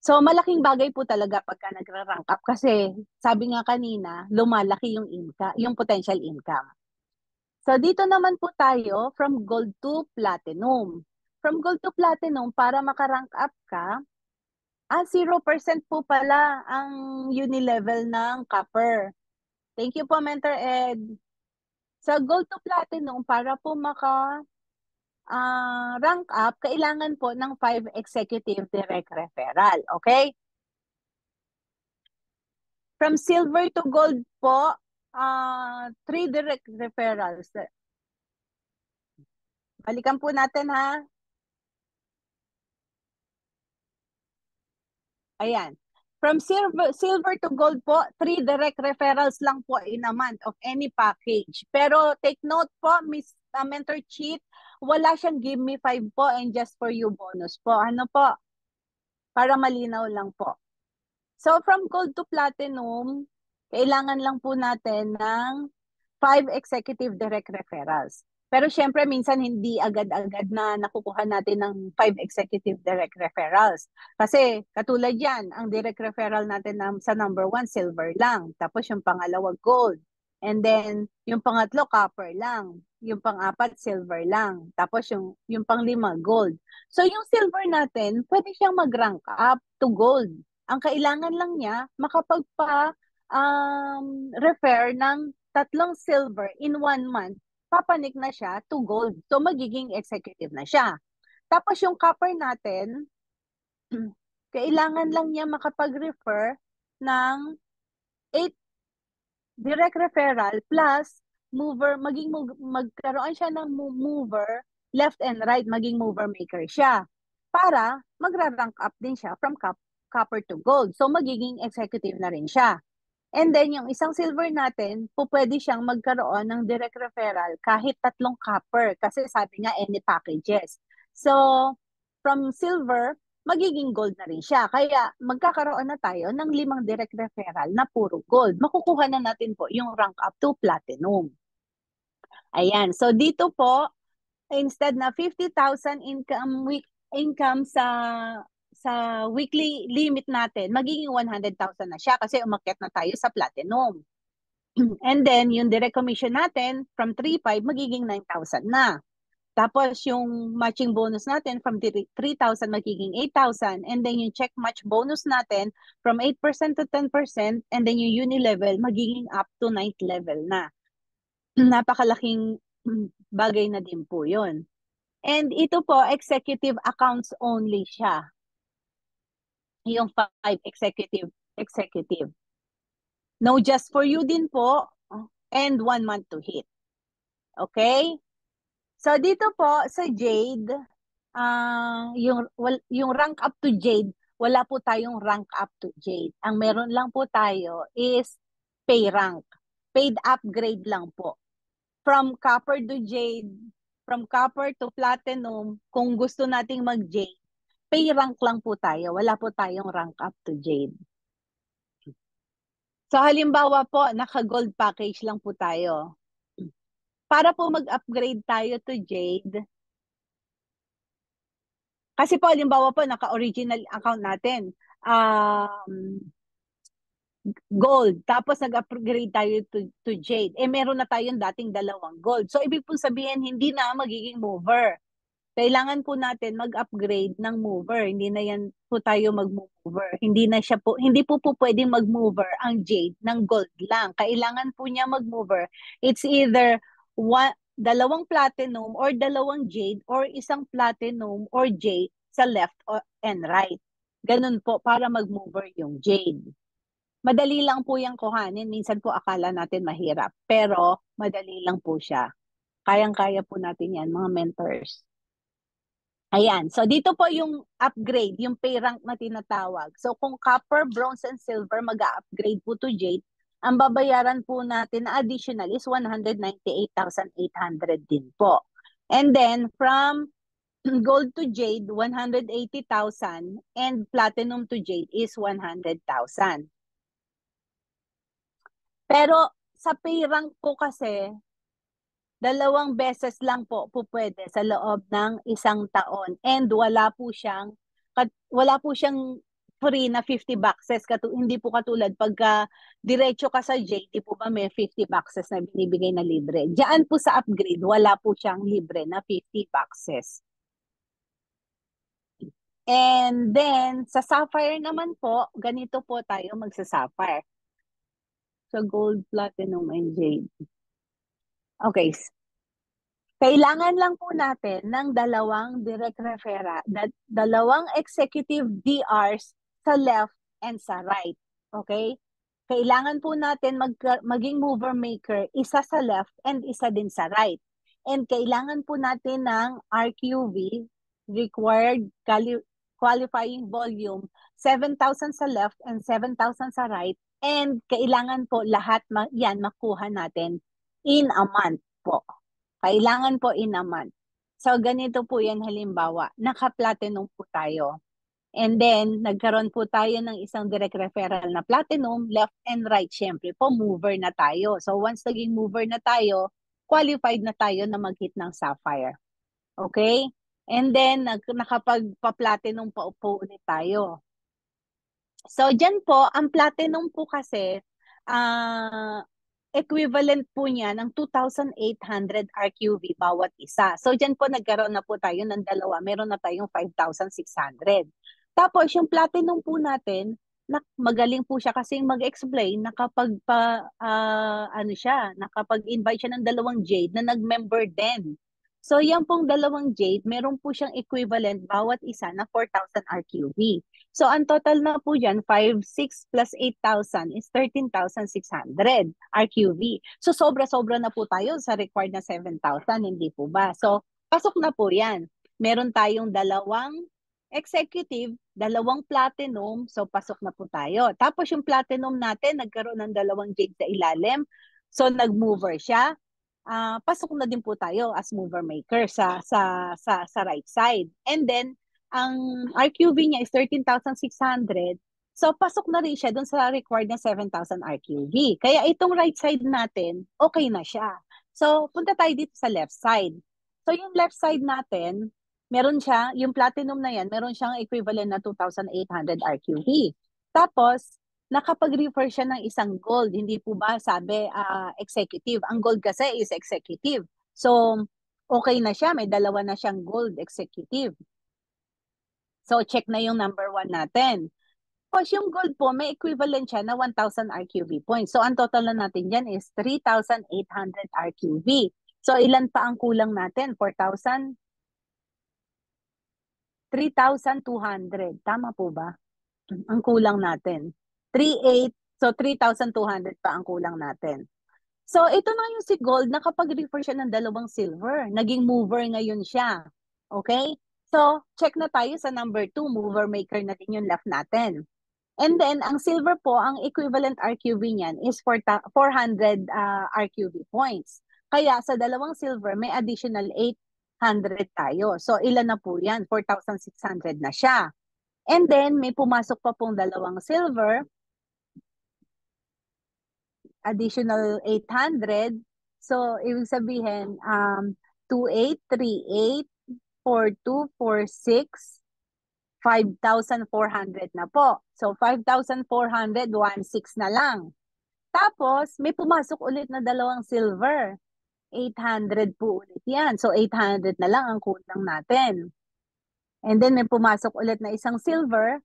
So, malaking bagay po talaga pagka nagra-rank up kasi sabi nga kanina, lumalaki yung income, yung potential income. So, dito naman po tayo from gold to platinum. From gold to platinum, para makarank up ka, 0% po pala ang unilevel ng copper. Thank you po, Mentor Ed. Sa gold to platinum, para po rank up, kailangan po ng 5 executive direct referral. Okay? From silver to gold po, 3 direct referrals. Balikan po natin ha. Ayan. From silver to gold po, 3 direct referrals lang po in a month of any package. Pero take note po, Miss Mentor Cheat, wala siyang give me 5 po and just for you bonus po. Ano po? Para malinaw lang po. So from gold to platinum, kailangan lang po natin ng 5 executive direct referrals. Pero syempre, minsan hindi agad-agad na nakukuha natin ng 5 executive direct referrals. Kasi katulad yan, ang direct referral natin sa number 1, silver lang. Tapos yung pangalawa, gold. And then, yung pangatlo, copper lang. Yung pang-apat, silver lang. Tapos yung pang-lima, gold. So yung silver natin, pwede siyang mag-rank up to gold. Ang kailangan lang niya, refer ng 3 silver in 1 month, papanik na siya to gold. So, magiging executive na siya. Tapos, yung copper natin, kailangan lang niya makapag-refer ng 8 direct referral plus mover, magkaroon siya ng mover left and right, maging mover maker siya para magra-rank up din siya from copper to gold. So, magiging executive na rin siya. And then, yung isang silver natin, pwede siyang magkaroon ng direct referral kahit 3 copper kasi sabi nga any packages. So, from silver, magiging gold na rin siya. Kaya, magkakaroon na tayo ng 5 direct referral na puro gold. Makukuha na natin po yung rank up to platinum. Ayan. So, dito po, instead na 50,000 income sa weekly limit natin, magiging 100,000 na siya kasi umakyat na tayo sa platinum. And then, yung direct commission natin, from 3,500, magiging 9,000 na. Tapos, yung matching bonus natin, from 3,000, magiging 8,000. And then, yung check match bonus natin, from 8% to 10%. And then, yung uni-level, magiging up to 9th level na. Napakalaking bagay na din po yun. And ito po, executive accounts only siya. Yung 5 executive. No just for you din po and 1 month to hit. Okay? So dito po sa Jade, yung rank up to Jade, wala po tayong rank up to Jade. Ang meron lang po tayo is pay rank. Paid upgrade lang po. From copper to Jade, from copper to platinum, kung gusto nating mag-Jade, pay rank lang po tayo. Wala po tayong rank up to Jade. So halimbawa po, naka-gold package lang po tayo. Para po mag-upgrade tayo to Jade, kasi po halimbawa po, naka-original account natin, gold, tapos nag-upgrade tayo to Jade. Meron na tayong dating 2 gold. So ibig pong sabihin, hindi na magiging mover. Kailangan po natin mag-upgrade ng mover. Hindi na yan po tayo mag-mover. Hindi po pwedeng mag-mover ang Jade ng gold lang. Kailangan po niya mag-mover. It's either 2 platinum or 2 Jade or 1 platinum or Jade sa left and right. Ganun po para mag-mover yung Jade. Madali lang po yung kuhanin. Minsan po akala natin mahirap. Pero madali lang po siya. Kayang-kaya po natin yan, mga mentors. Ayan. So, dito po yung upgrade, yung pay rank na tinatawag. So, kung copper, bronze, and silver, mag-upgrade po to Jade. ang babayaran po natin na additional is 198,800 din po. And then, from gold to jade, 180,000 and platinum to jade is 100,000. Pero sa pay rank po kasi, 2 beses lang po pwede sa loob ng 1 taon and wala po siyang free na 50 boxes. Hindi po katulad pagka diretso ka sa jade, po ba may 50 boxes na binibigay na libre. Diyan po sa upgrade, wala po siyang libre na 50 boxes. And then, sa sapphire naman po, ganito po tayo magsa-sapphire. So, gold, platinum, and jade. Okay. Kailangan lang po natin ng 2 executive DRs sa left and sa right. Okay? Kailangan po natin maging mover maker, isa sa left and isa din sa right. And kailangan po natin ng RQV, required qualifying volume, 7,000 sa left and 7,000 sa right. And kailangan po lahat yan makuha natin in a month po. Kailangan po in a month. So ganito po yan halimbawa, naka-platinum po tayo. And then, nagkaroon po tayo ng isang direct referral na platinum, left and right, syempre po, mover na tayo. So once naging mover na tayo, qualified na tayo na mag-hit ng sapphire. Okay? And then, nakapagpa-platinum pa po ulit tayo. So, dyan po, ang platinum po kasi, equivalent po niya ng 2,800 RQV bawat isa. So, dyan po nagkaroon na po tayo ng dalawa. Meron na tayong 5,600. Tapos, yung platinum po natin, magaling po siya kasi mag-explain na kapag nakapag-invite siya ng 2 jade na nag-member din. So, yan pong 2 jade, meron po siyang equivalent bawat isa na 4,000 RQV. So, ang total na po dyan, 5,600 plus 8,000 is 13,600 RQV. So, sobra-sobra na po tayo sa required na 7,000, hindi po ba? So, pasok na po yan. Meron tayong 2 executive, 2 platinum, so pasok na po tayo. Tapos yung platinum natin, nagkaroon ng 2 jade sa ilalim, so nag-mover siya. Pasok na din po tayo as mover maker sa right side. And then, ang RQV niya is 13,600. So, pasok na rin siya dun sa required na 7,000 RQV. Kaya itong right side natin, okay na siya. So, punta tayo dito sa left side. So, yung left side natin, meron siya, yung platinum na yan, meron siyang equivalent na 2,800 RQV. Tapos, nakapag-refer siya ng isang gold. Hindi po ba sabi executive? Ang gold kasi is executive. So, okay na siya. May 2 na siyang gold executive. So, check na yung number 1 natin. Tapos yung gold po, may equivalent siya na 1,000 RQV points. So, ang total na natin dyan is 3,800 RQV. So, ilan pa ang kulang natin? 4,000? 3,200. Tama po ba? Ang kulang natin. 3,800. So, 3,200 pa ang kulang natin. So, ito na yung si gold, nakapag-refer siya ng 2 silver. Naging mover ngayon siya. Okay? So, check na tayo sa number 2, mover maker na din yung left natin. And then, ang silver po, ang equivalent RQV niyan is 400 RQV points. Kaya sa 2 silver, may additional 800 tayo. So, ilan na po yan? 4,600 na siya. And then, may pumasok pa pong 2 silver, additional 800. So, ibig sabihin, 2,838, 4,246, 5,400 na po. So, 5,400, 1,600 na lang. Tapos, may pumasok ulit na 2 silver. 800 po ulit yan. So, 800 na lang ang kulang natin. And then, may pumasok ulit na isang silver,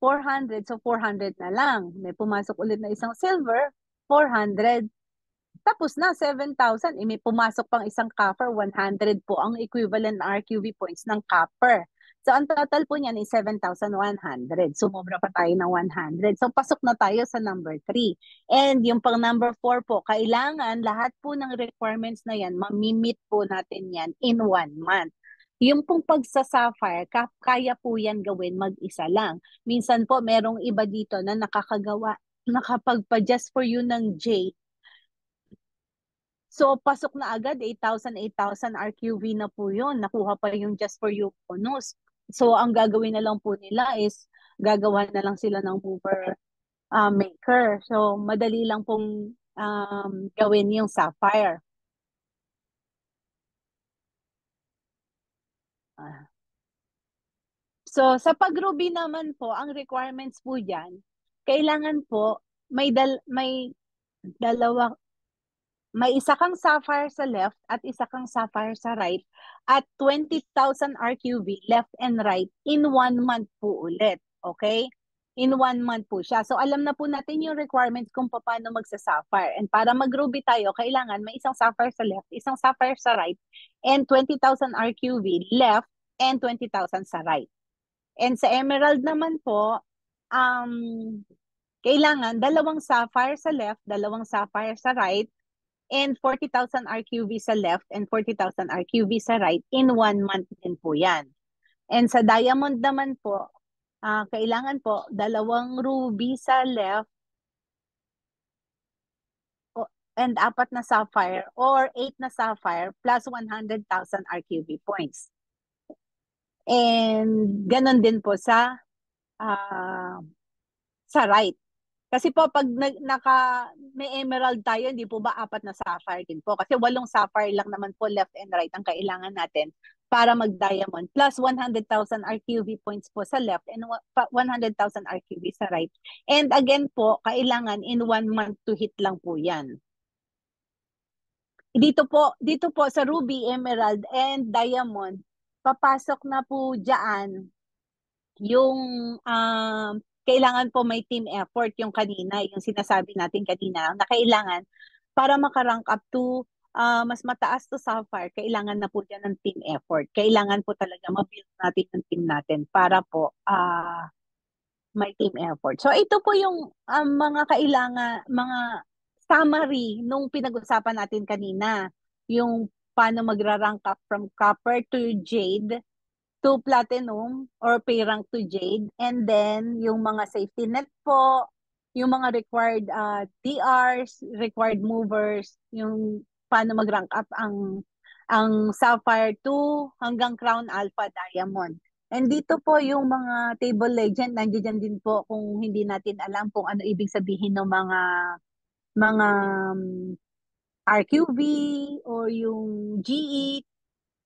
400. So, 400 na lang. May pumasok ulit na isang silver, 400. Tapos na, 7,000. May pumasok pang isang copper, 100 po ang equivalent na RQV points ng copper. So, ang total po niyan is 7,100. Sumobra pa tayo ng 100. So, pasok na tayo sa number 3. And yung pang number 4 po, kailangan lahat po ng requirements na yan, mamimit po natin yan in 1 month. Yung pong pagsa-sapphire, kaya po yan gawin mag-isa lang. Minsan po, merong iba dito na nakakagawa nakapagpa-just for you ng J. So, pasok na agad, 8,000 RQV na po yun. Nakuha pa yung just for you bonus. So, ang gagawin na lang po nila is, gagawa na lang sila ng mover maker. So, madali lang pong gawin yung Sapphire. Ah. So, sa pag-Ruby naman po, ang requirements po dyan, kailangan po may dalawa, may isa kang sapphire sa left at isa kang sapphire sa right at 20,000 RQV left and right in 1 month po ulit. Okay? In 1 month po siya. So, alam na po natin yung requirements kung paano magsa-sapphire. And para mag-Ruby tayo, kailangan may isang sapphire sa left, isang sapphire sa right, and 20,000 RQV left and 20,000 sa right. And sa emerald naman po, um, kailangan dalawang sapphire sa left, dalawang sapphire sa right, and 40,000 RQV sa left and 40,000 RQV sa right in 1 month din po yan. And sa diamond naman po, kailangan po dalawang ruby sa left and 4 na sapphire or 8 na sapphire plus 100,000 RQV points. And ganon din po sa right. Kasi po pag may emerald tayo, hindi po ba 4 na sapphire din po? Kasi 8 sapphire lang naman po left and right ang kailangan natin para mag-diamond. Plus 100,000 RQV points po sa left and 100,000 RQV sa right. And again po, kailangan in 1 month to hit lang po yan. Dito po sa ruby, emerald, and diamond, papasok na po dyan yung kailangan po may team effort yung kanina, yung sinasabi natin kanina, na kailangan para makarank up to mas mataas to sapphire, kailangan na po dyan ng team effort. Kailangan po talaga ma-build natin yung team natin para po may team effort. So ito po yung mga kailangan, mga summary nung pinag-usapan natin kanina. Yung paano magra-rank up from copper to jade, to platinum or pay rank to jade, and then yung mga safety net po, yung mga required DRs, required movers, yung paano mag-rank up ang sapphire to hanggang crown alpha diamond. And dito po yung mga table legend, nandiyan din po kung hindi natin alam kung ano ibig sabihin ng mga RQV or yung GE,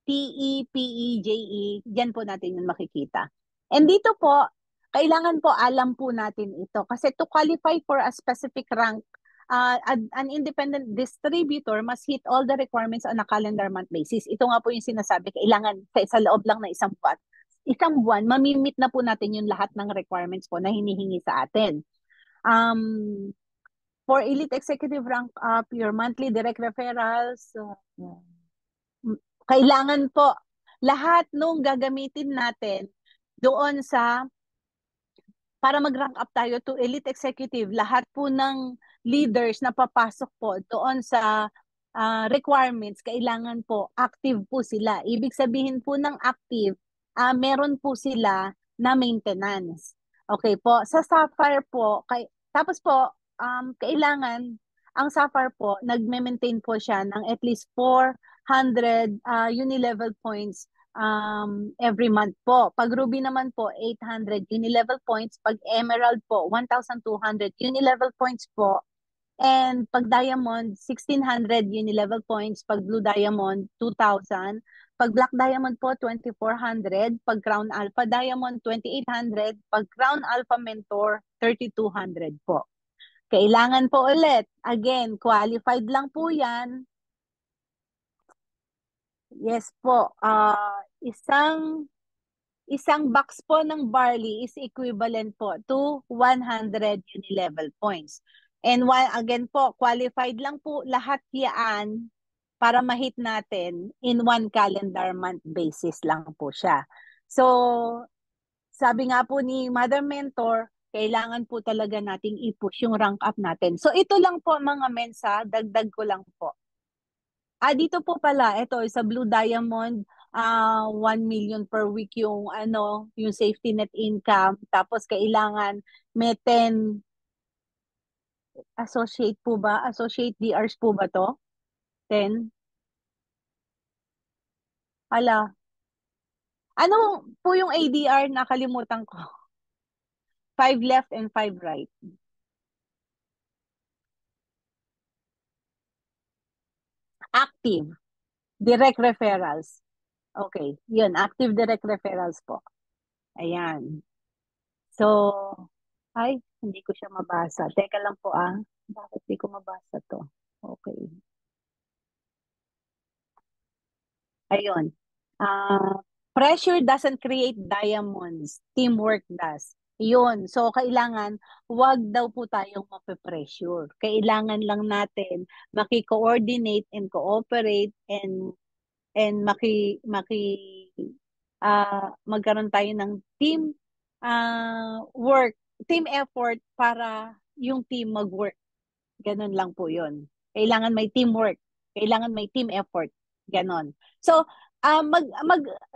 TE, PE, JE, diyan po natin yun makikita. And dito po, kailangan po alam po natin ito kasi to qualify for a specific rank, an independent distributor must hit all the requirements on a calendar month basis. Ito nga po yung sinasabi, kailangan sa loob lang na isang buwan. Isang buwan, mamimit na po natin yung lahat ng requirements po na hinihingi sa atin. For elite executive rank up, your monthly direct referrals, kailangan po lahat nung gagamitin natin doon para mag-rank up tayo to elite executive, lahat po ng leaders na papasok po doon sa requirements, kailangan po active po sila. Ibig sabihin po ng active, meron po sila na maintenance. Okay po, sa Sapphire po, tapos po, kailangan, ang Sapphire po, nagme-maintain po siya ng at least 400 uni-level points every month po. Pag Ruby naman po, 800 uni-level points. Pag Emerald po, 1,200 uni-level points po. And pag Diamond, 1,600 uni-level points. Pag Blue Diamond, 2,000. Pag Black Diamond po, 2,400. Pag Crown Alpha Diamond, 2,800. Pag Crown Alpha Mentor, 3,200 po. Kailangan po ulit, again, qualified lang po yan. Yes po. Isang box po ng barley is equivalent po to 100 uni-level points. And again po, qualified lang po lahat yan para ma-hit natin in 1 calendar month basis lang po siya. So, sabi nga po ni Mother Mentor, kailangan po talaga nating i-push yung rank up natin. So, ito lang po mga mensa, dagdag ko lang po. Dito po pala, ito sa Blue Diamond, 1 million per week yung safety net income. Tapos kailangan may 10 Associate po ba? Associate DRs po ba to? 10? Ala. Ano po yung ADR? Nakalimutan ko. 5 left and 5 right. Active. Direct referrals. Okay. Yun. Active direct referrals po. Ayan. So, ay, hindi ko siya mabasa. Teka lang po ah. Bakit di ko mabasa to? Okay. Ayun. Ah, pressure doesn't create diamonds. Teamwork does. Yun. So, kailangan, wag daw po tayong mape-pressure. Kailangan lang natin maki-coordinate and cooperate and magkaroon tayo ng team work, team effort para yung team mag-work. Ganun lang po yun. Kailangan may teamwork. Kailangan may team effort. Ganon. So,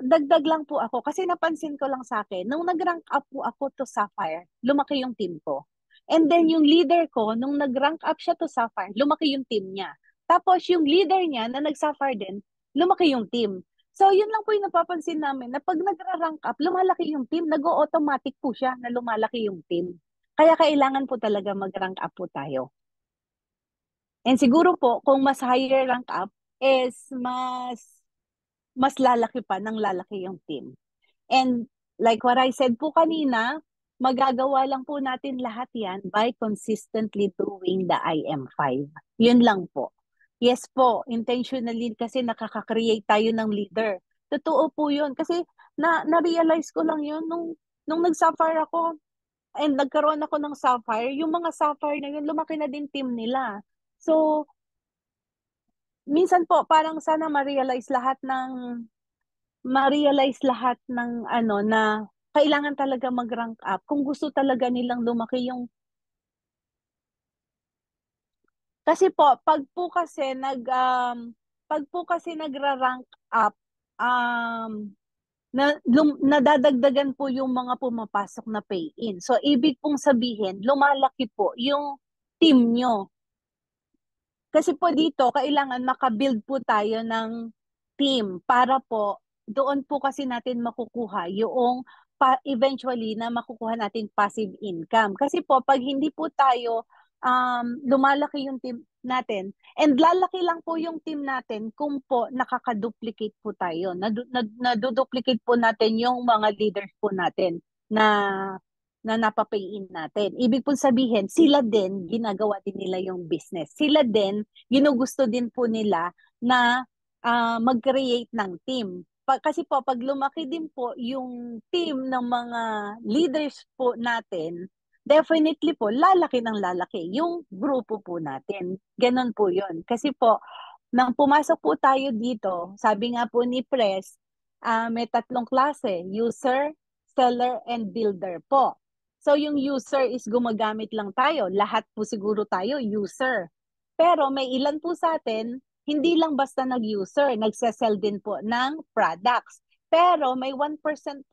dagdag lang po ako kasi napansin ko lang sa akin, nung nag-rank up po ako to Sapphire, lumaki yung team ko. And then yung leader ko, nung nag-rank up siya to Sapphire, lumaki yung team niya. Tapos yung leader niya na nag-Sapphire din, lumaki yung team. So, yun lang po yung napapansin namin na pag nag-rank up, lumalaki yung team, nag-automatic po siya na lumalaki yung team. Kaya kailangan po talaga mag-rank up po tayo. And siguro po, kung mas higher rank up, is mas lalaki pa ng lalaki yung team. And like what I said po kanina, magagawa lang po natin lahat yan by consistently doing the IM5. Yun lang po. Yes po, intentionally kasi nakaka-create tayo ng leader. Totoo po yun. Kasi na-realize ko lang yun nung nag-sapphire ako and nagkaroon ako ng sapphire, yung mga sapphire na yun, lumaki na din team nila. So, minsan po parang sana ma-realize lahat ng ano na kailangan talaga mag-rank up kung gusto talaga nilang lumaki yung kasi po pag po kasi nagra-rank up nadadagdagan po yung mga pumapasok na pay-in. So ibig pong sabihin lumalaki po yung team nyo. Kasi po dito, kailangan makabuild po tayo ng team para po doon po kasi natin makukuha yung eventually na makukuha natin passive income. Kasi po, pag hindi po tayo lumalaki yung team natin, and lalaki lang po yung team natin kung po nakaka-duplicate po tayo. Naduduplicate po natin yung mga leaders po natin na napapay-in natin. Ibig po sabihin, sila din, ginagawa din nila yung business. Sila din, ginugusto din po nila na mag-create ng team. Kasi po, pag lumaki din po yung team ng mga leaders po natin, definitely po, lalaki ng lalaki yung grupo po natin. Ganon po yun. Kasi po, nang pumasok po tayo dito, sabi nga po ni Press, may tatlong klase, user, seller, and builder po. So yung user is gumagamit lang tayo. Lahat po siguro tayo user. Pero may ilan po sa atin, hindi lang basta nag-user, nagsasell din po ng products. Pero may 1%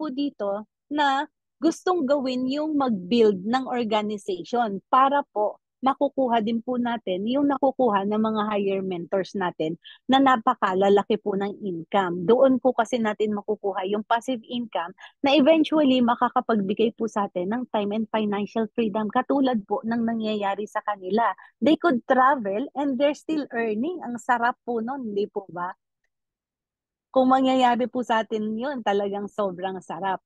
po dito na gustong gawin yung mag-build ng organization para po makukuha din po natin yung nakukuha ng mga higher mentors natin na napakalalaki po ng income. Doon po kasi natin makukuha yung passive income na eventually makakapagbigay po sa atin ng time and financial freedom katulad po ng nangyayari sa kanila. They could travel and they're still earning. Ang sarap po nun, hindi po ba? Kung mangyayari po sa atin yun, talagang sobrang sarap.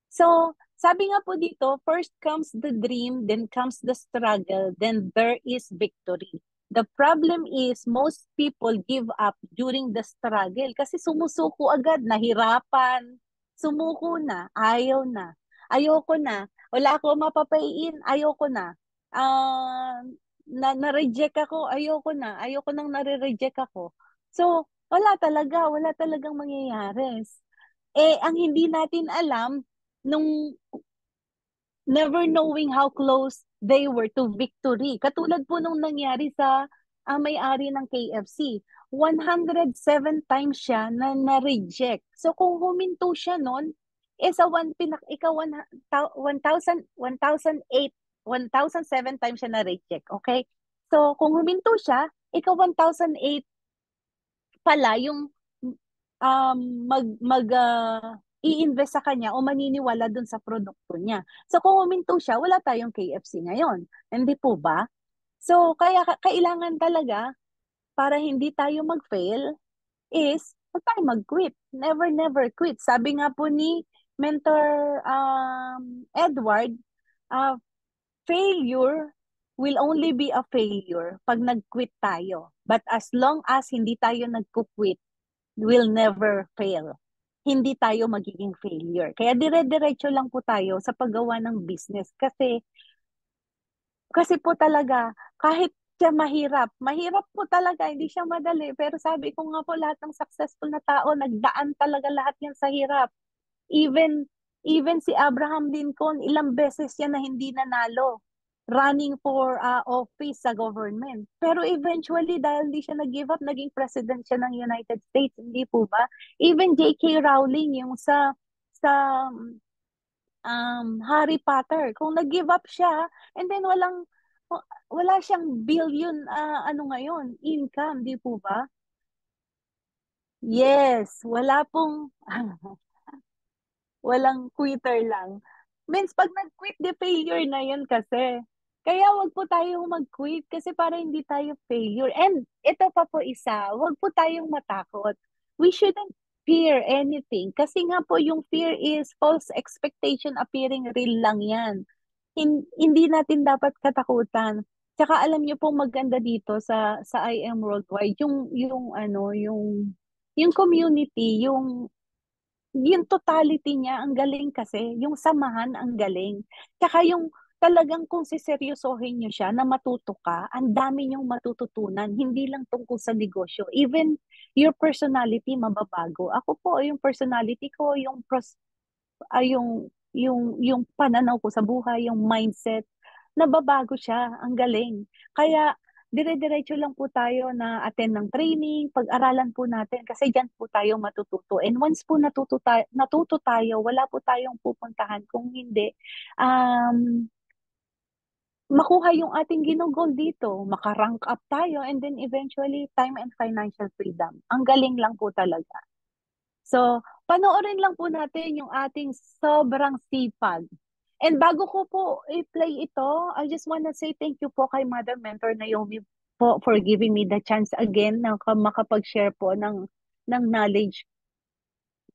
So, sabi nga po dito, first comes the dream, then comes the struggle, then there is victory. The problem is most people give up during the struggle kasi sumusuko agad, nahirapan, sumuko na, ayaw na, ayoko na, wala ako mapapaiin, ayoko na. Na-reject ako, ayoko nang nare-reject ako. So, wala talagang mangyayari. Ang hindi natin alam, nung never knowing how close they were to victory. Katulad po nung nangyari sa may-ari ng KFC. 107 times siya na na-reject. So kung huminto siya noon, sa 1,008 1,007 times siya na-reject. Okay? So, kung huminto siya, ikaw 1,008 pala yung i-invest sa kanya o maniniwala dun sa produkto niya. So kung huminto siya, wala tayong KFC ngayon. Hindi po ba? So kaya kailangan talaga para hindi tayo mag-fail is huwag tayo mag-quit. Never, never quit. Sabi nga po ni Mentor Edward, uh, failure will only be a failure pag nag-quit tayo. But as long as hindi tayo nag-quit, will never fail. Hindi tayo magiging failure. Kaya dire-diretso lang po tayo sa paggawa ng business. Kasi po talaga, kahit siya mahirap po talaga, hindi siya madali. Pero sabi ko nga po, lahat ng successful na tao, nagdaan talaga lahat yan sa hirap. Even even si Abraham Lincoln, ilang beses yan na hindi nanalo running for office sa government. Pero eventually, dahil hindi siya nag-give up, naging president siya ng United States. Hindi po ba? Even J.K. Rowling, yung sa Harry Potter, kung nag-give up siya, and then wala siyang billion ano ngayon, income, di po ba? Yes, wala pong walang quitter lang. Means pag nag-quit, the failure na yun kasi. Kaya wag po tayo mag-quit kasi para hindi tayo failure. And ito pa po isa, wag po tayong matakot. We shouldn't fear anything. Kasi nga po yung fear is false expectation appearing real lang yan. Hindi natin dapat katakutan. Tsaka alam niyo pong maganda dito sa IM Worldwide, yung community, yung totality niya, ang galing kasi. Yung samahan, ang galing. Tsaka yung talagang kung siseryosohin niyo siya na matuto ka, ang dami niyong matututunan. Hindi lang tungkol sa negosyo. Even your personality mababago. Ako po, yung personality ko, yung pananaw ko sa buhay, yung mindset, nababago siya. Ang galing. Kaya dire-diretso lang po tayo na attend ng training, pag-aralan po natin kasi diyan po tayo matututo. And once po natuto tayo, wala po tayong pupuntahan kung hindi makuha yung ating ginugol dito, makarank up tayo, and then eventually time and financial freedom. Ang galing lang po talaga. So, panoorin lang po natin yung ating sobrang sipag. And bago ko po i-play ito, I just wanna say thank you po kay Mother Mentor Naomi po for giving me the chance again na makapag-share po ng knowledge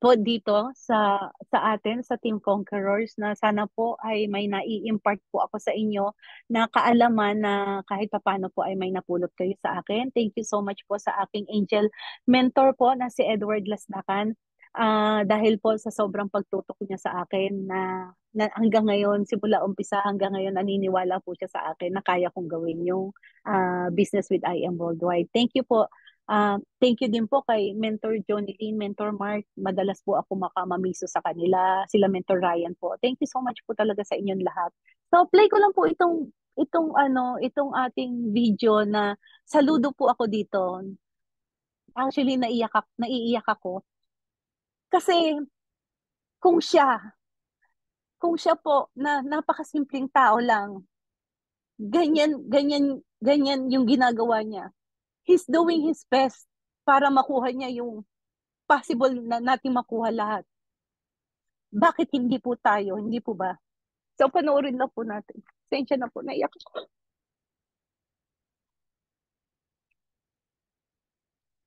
po dito sa atin, sa Team Conquerors, na sana po ay may nai-impart po ako sa inyo na kaalaman na kahit paano po ay may napulot kayo sa akin. Thank you so much po sa aking angel mentor po na si Edward Lasdacan. Dahil po sa sobrang pagtutok niya sa akin na hanggang ngayon, simula umpisa hanggang ngayon, naniniwala po siya sa akin na kaya kong gawin yung business with IM Worldwide. Thank you po. Thank you din po kay Mentor Johnny Lynn, Mentor Mark. Madalas po ako makamamiso sa kanila. Sila Mentor Ryan po. Thank you so much po talaga sa inyong lahat. So play ko lang po itong ating video na saludo po ako dito. Actually naiiyak ako kasi kung siya po na napakasimpleng tao lang, ganyan yung ginagawa niya. He's doing his best para makuha niya yung possible na nating makuha lahat. Bakit hindi po tayo? Hindi po ba? So, panoorin lang po natin. Sensya na po, naiyak ako.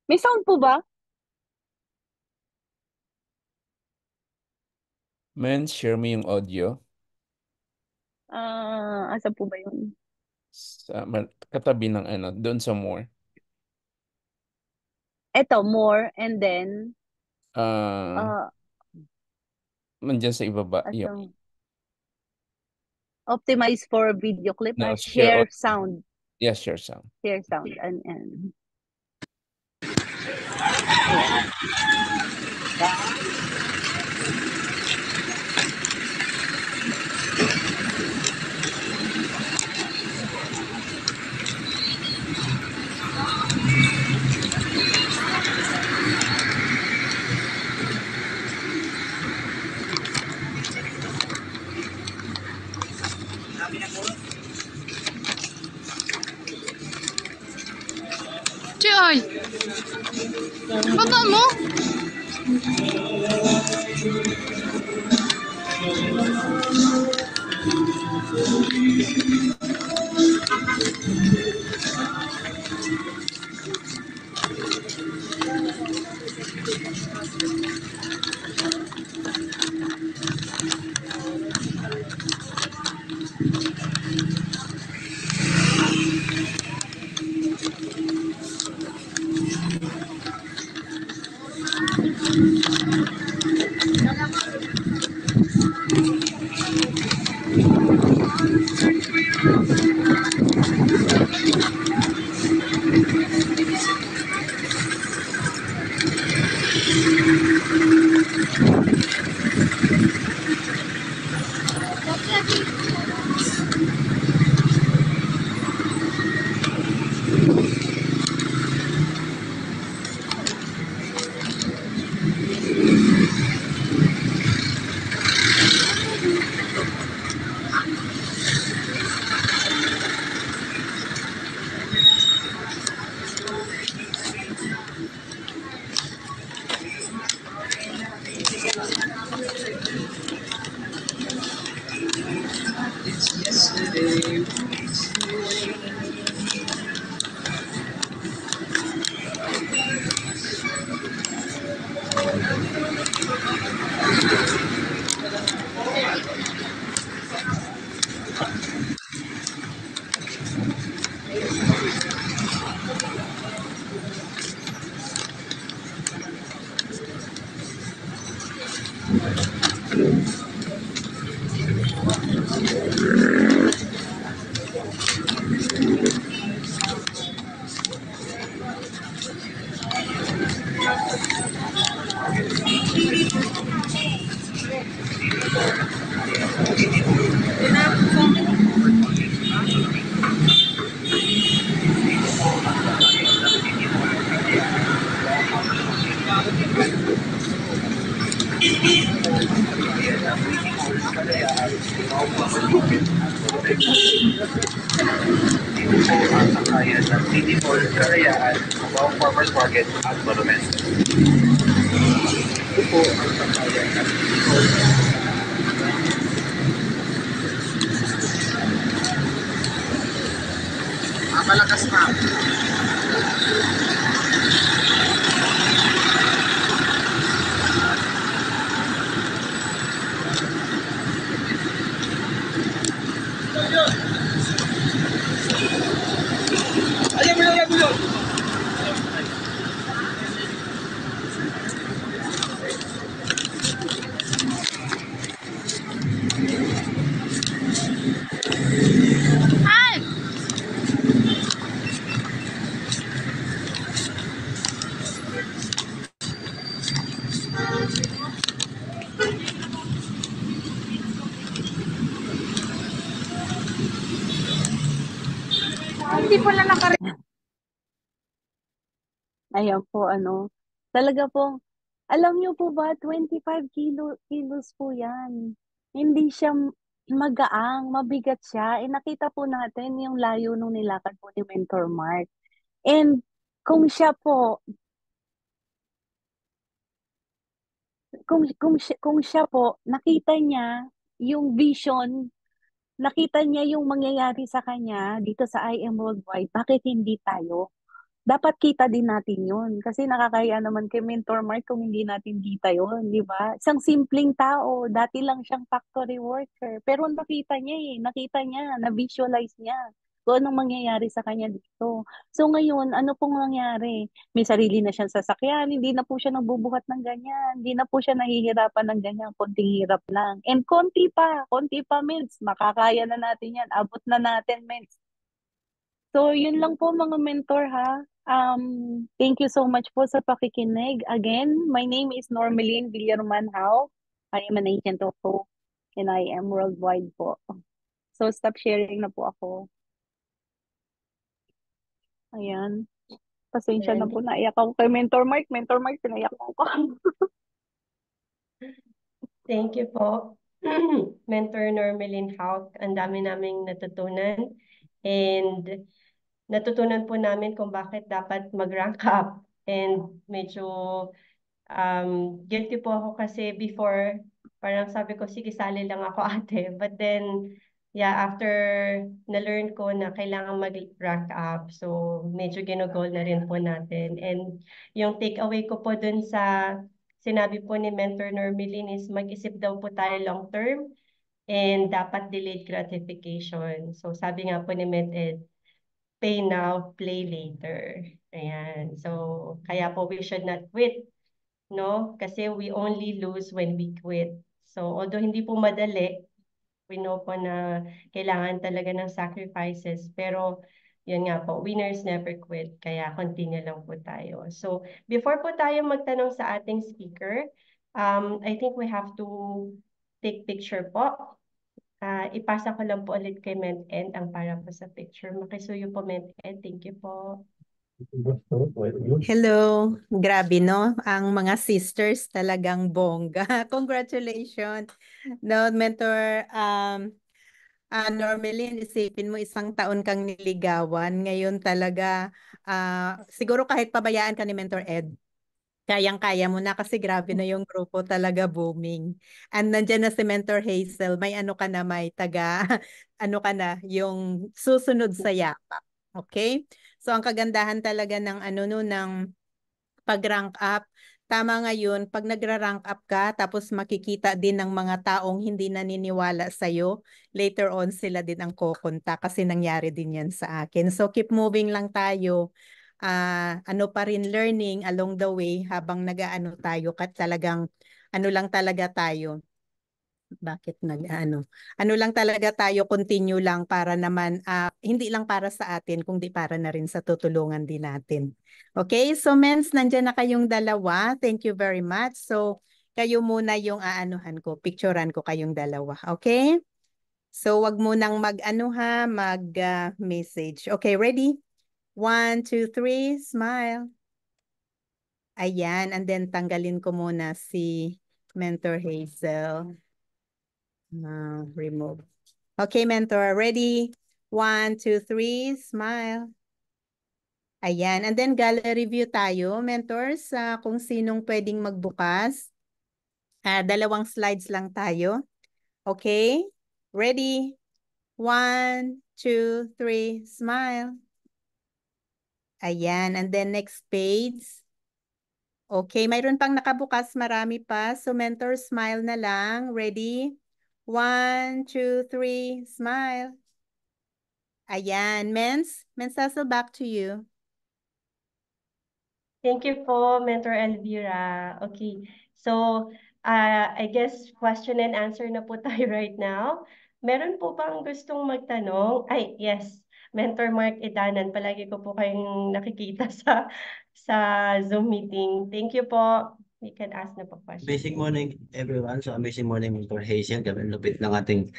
May sound po ba? Men, share mo yung audio. Asa po ba yun? Katabi ng doon sa more. Ito, more, and then, nandiyan sa ibaba. Optimize for video clip. No, share sound. Yes, share sound. Share sound. And Ay, baba mo. City Hall, Carayaan, Cubao Farmers Market at Monument. Ito po ang sakayan ng City Hall. Malakas pa. Ay! Hindi pala Ayan po, talaga po, alam niyo po ba, 25 kilos po yan. Hindi siya magaang, mabigat siya. Nakita po natin yung layo nung nilakad po ni Mentor Mark. And kung siya po, kung siya po, nakita niya yung vision, nakita niya yung mangyayari sa kanya dito sa I Am Worldwide, bakit hindi tayo? Dapat kita din natin yun. Kasi nakakaya naman kay Mentor Mark kung hindi natin kita yun, di ba? Isang simpleng tao, dati lang siyang factory worker. Pero nakita niya nakita niya, na-visualize niya kung anong mangyayari sa kanya dito. So ngayon, ano pong nangyari? May sarili na siyang sasakyan, hindi na po siya nagbubuhat ng ganyan, hindi na po siya nahihirapan ng ganyan, konting hirap lang. And konti pa, Mens, makakaya na natin yan, abot na natin, Mens. So, yun lang po mga mentor ha. Thank you so much po sa pakikinig. Again, my name is Normeline Villarman How. I am an agent of hope and I am worldwide po. So, stop sharing na po ako. Ayan. Pasensya na po, naiyak ako kay Mentor Mark. Mentor Mark, pinayak ako. Thank you po, Mentor Normeline Houck. Ang dami naming natutunan. And natutunan po namin kung bakit dapat mag-rank up. And medyo guilty po ako kasi before, parang sabi ko, sige, sali lang ako ate. But then, yeah, after na-learn ko na kailangan mag-rank up, so medyo ginugol na rin po natin. And yung takeaway ko po dun sa sinabi po ni Mentor Normelin is mag-isip daw po tayo long term and dapat delayed gratification. So sabi nga po ni MedEd, pay now, play later. Ayan. So kaya po we should not quit, no? Kasi we only lose when we quit. So although hindi po madali, we know po na kailangan talaga ng sacrifices, pero yun nga po, winners never quit, kaya continue lang po tayo. So before po tayo magtanong sa ating speaker, I think we have to take picture po. Ipasa ko lang po ulit kay MedEd ang para po sa picture. Makisuyo po MedEd, thank you po. Hello, grabe no, ang mga sisters talagang bongga. Congratulations. No, Mentor Normelin, isipin mo isang taon kang niligawan. Ngayon talaga, siguro kahit pabayaan ka ni Mentor Ed, kayang-kaya mo na kasi grabe na yung grupo talaga booming. And nandiyan na si Mentor Hazel, may ano ka na, may taga, ano ka na, yung susunod sa yapak. Okay? So ang kagandahan talaga ng ano no, ng pag-rank up, tama ngayon, pag nagra-rank up ka, tapos makikita din ng mga taong hindi naniniwala sa'yo, later on sila din ang kukonta kasi nangyari din yan sa akin. So keep moving lang tayo. Ano pa rin learning along the way habang nag-aano tayo, talagang ano lang talaga tayo. Bakit ano lang talaga tayo, continue lang para naman hindi lang para sa atin kundi para na rin sa tutulungan din natin. Okay, so Mens, nandiyan na kayong dalawa, thank you very much. So kayo muna yung aanuhan ko, picturean ko kayong dalawa, okay? So wag mo nang mag message. Okay, ready? 1, 2, 3, smile. Ayan, and then tanggalin ko muna si Mentor Hazel. Remove. Okay, Mentor, ready? 1, 2, 3, smile. Ayan, and then gallery view tayo, mentors, kung sinong pwedeng magbukas. Dalawang slides lang tayo. Okay, ready? 1, 2, 3, smile. Ayan, and then next page. Okay, mayroon pang nakabukas, marami pa. So mentor, smile na lang. Ready? 1, 2, 3, smile. Ayan, Mens, Hazel, back to you. Thank you po, Mentor Elvira. Okay, so I guess question and answer na po tayo right now. Meron po bang gustong magtanong? Ay, yes, Mentor Mark Edanan. Palagi ko po kayong nakikita sa Zoom meeting. Thank you po. You can ask na po question. Amazing morning everyone. So amazing morning Mentor Hazel. Ang lupit ng ating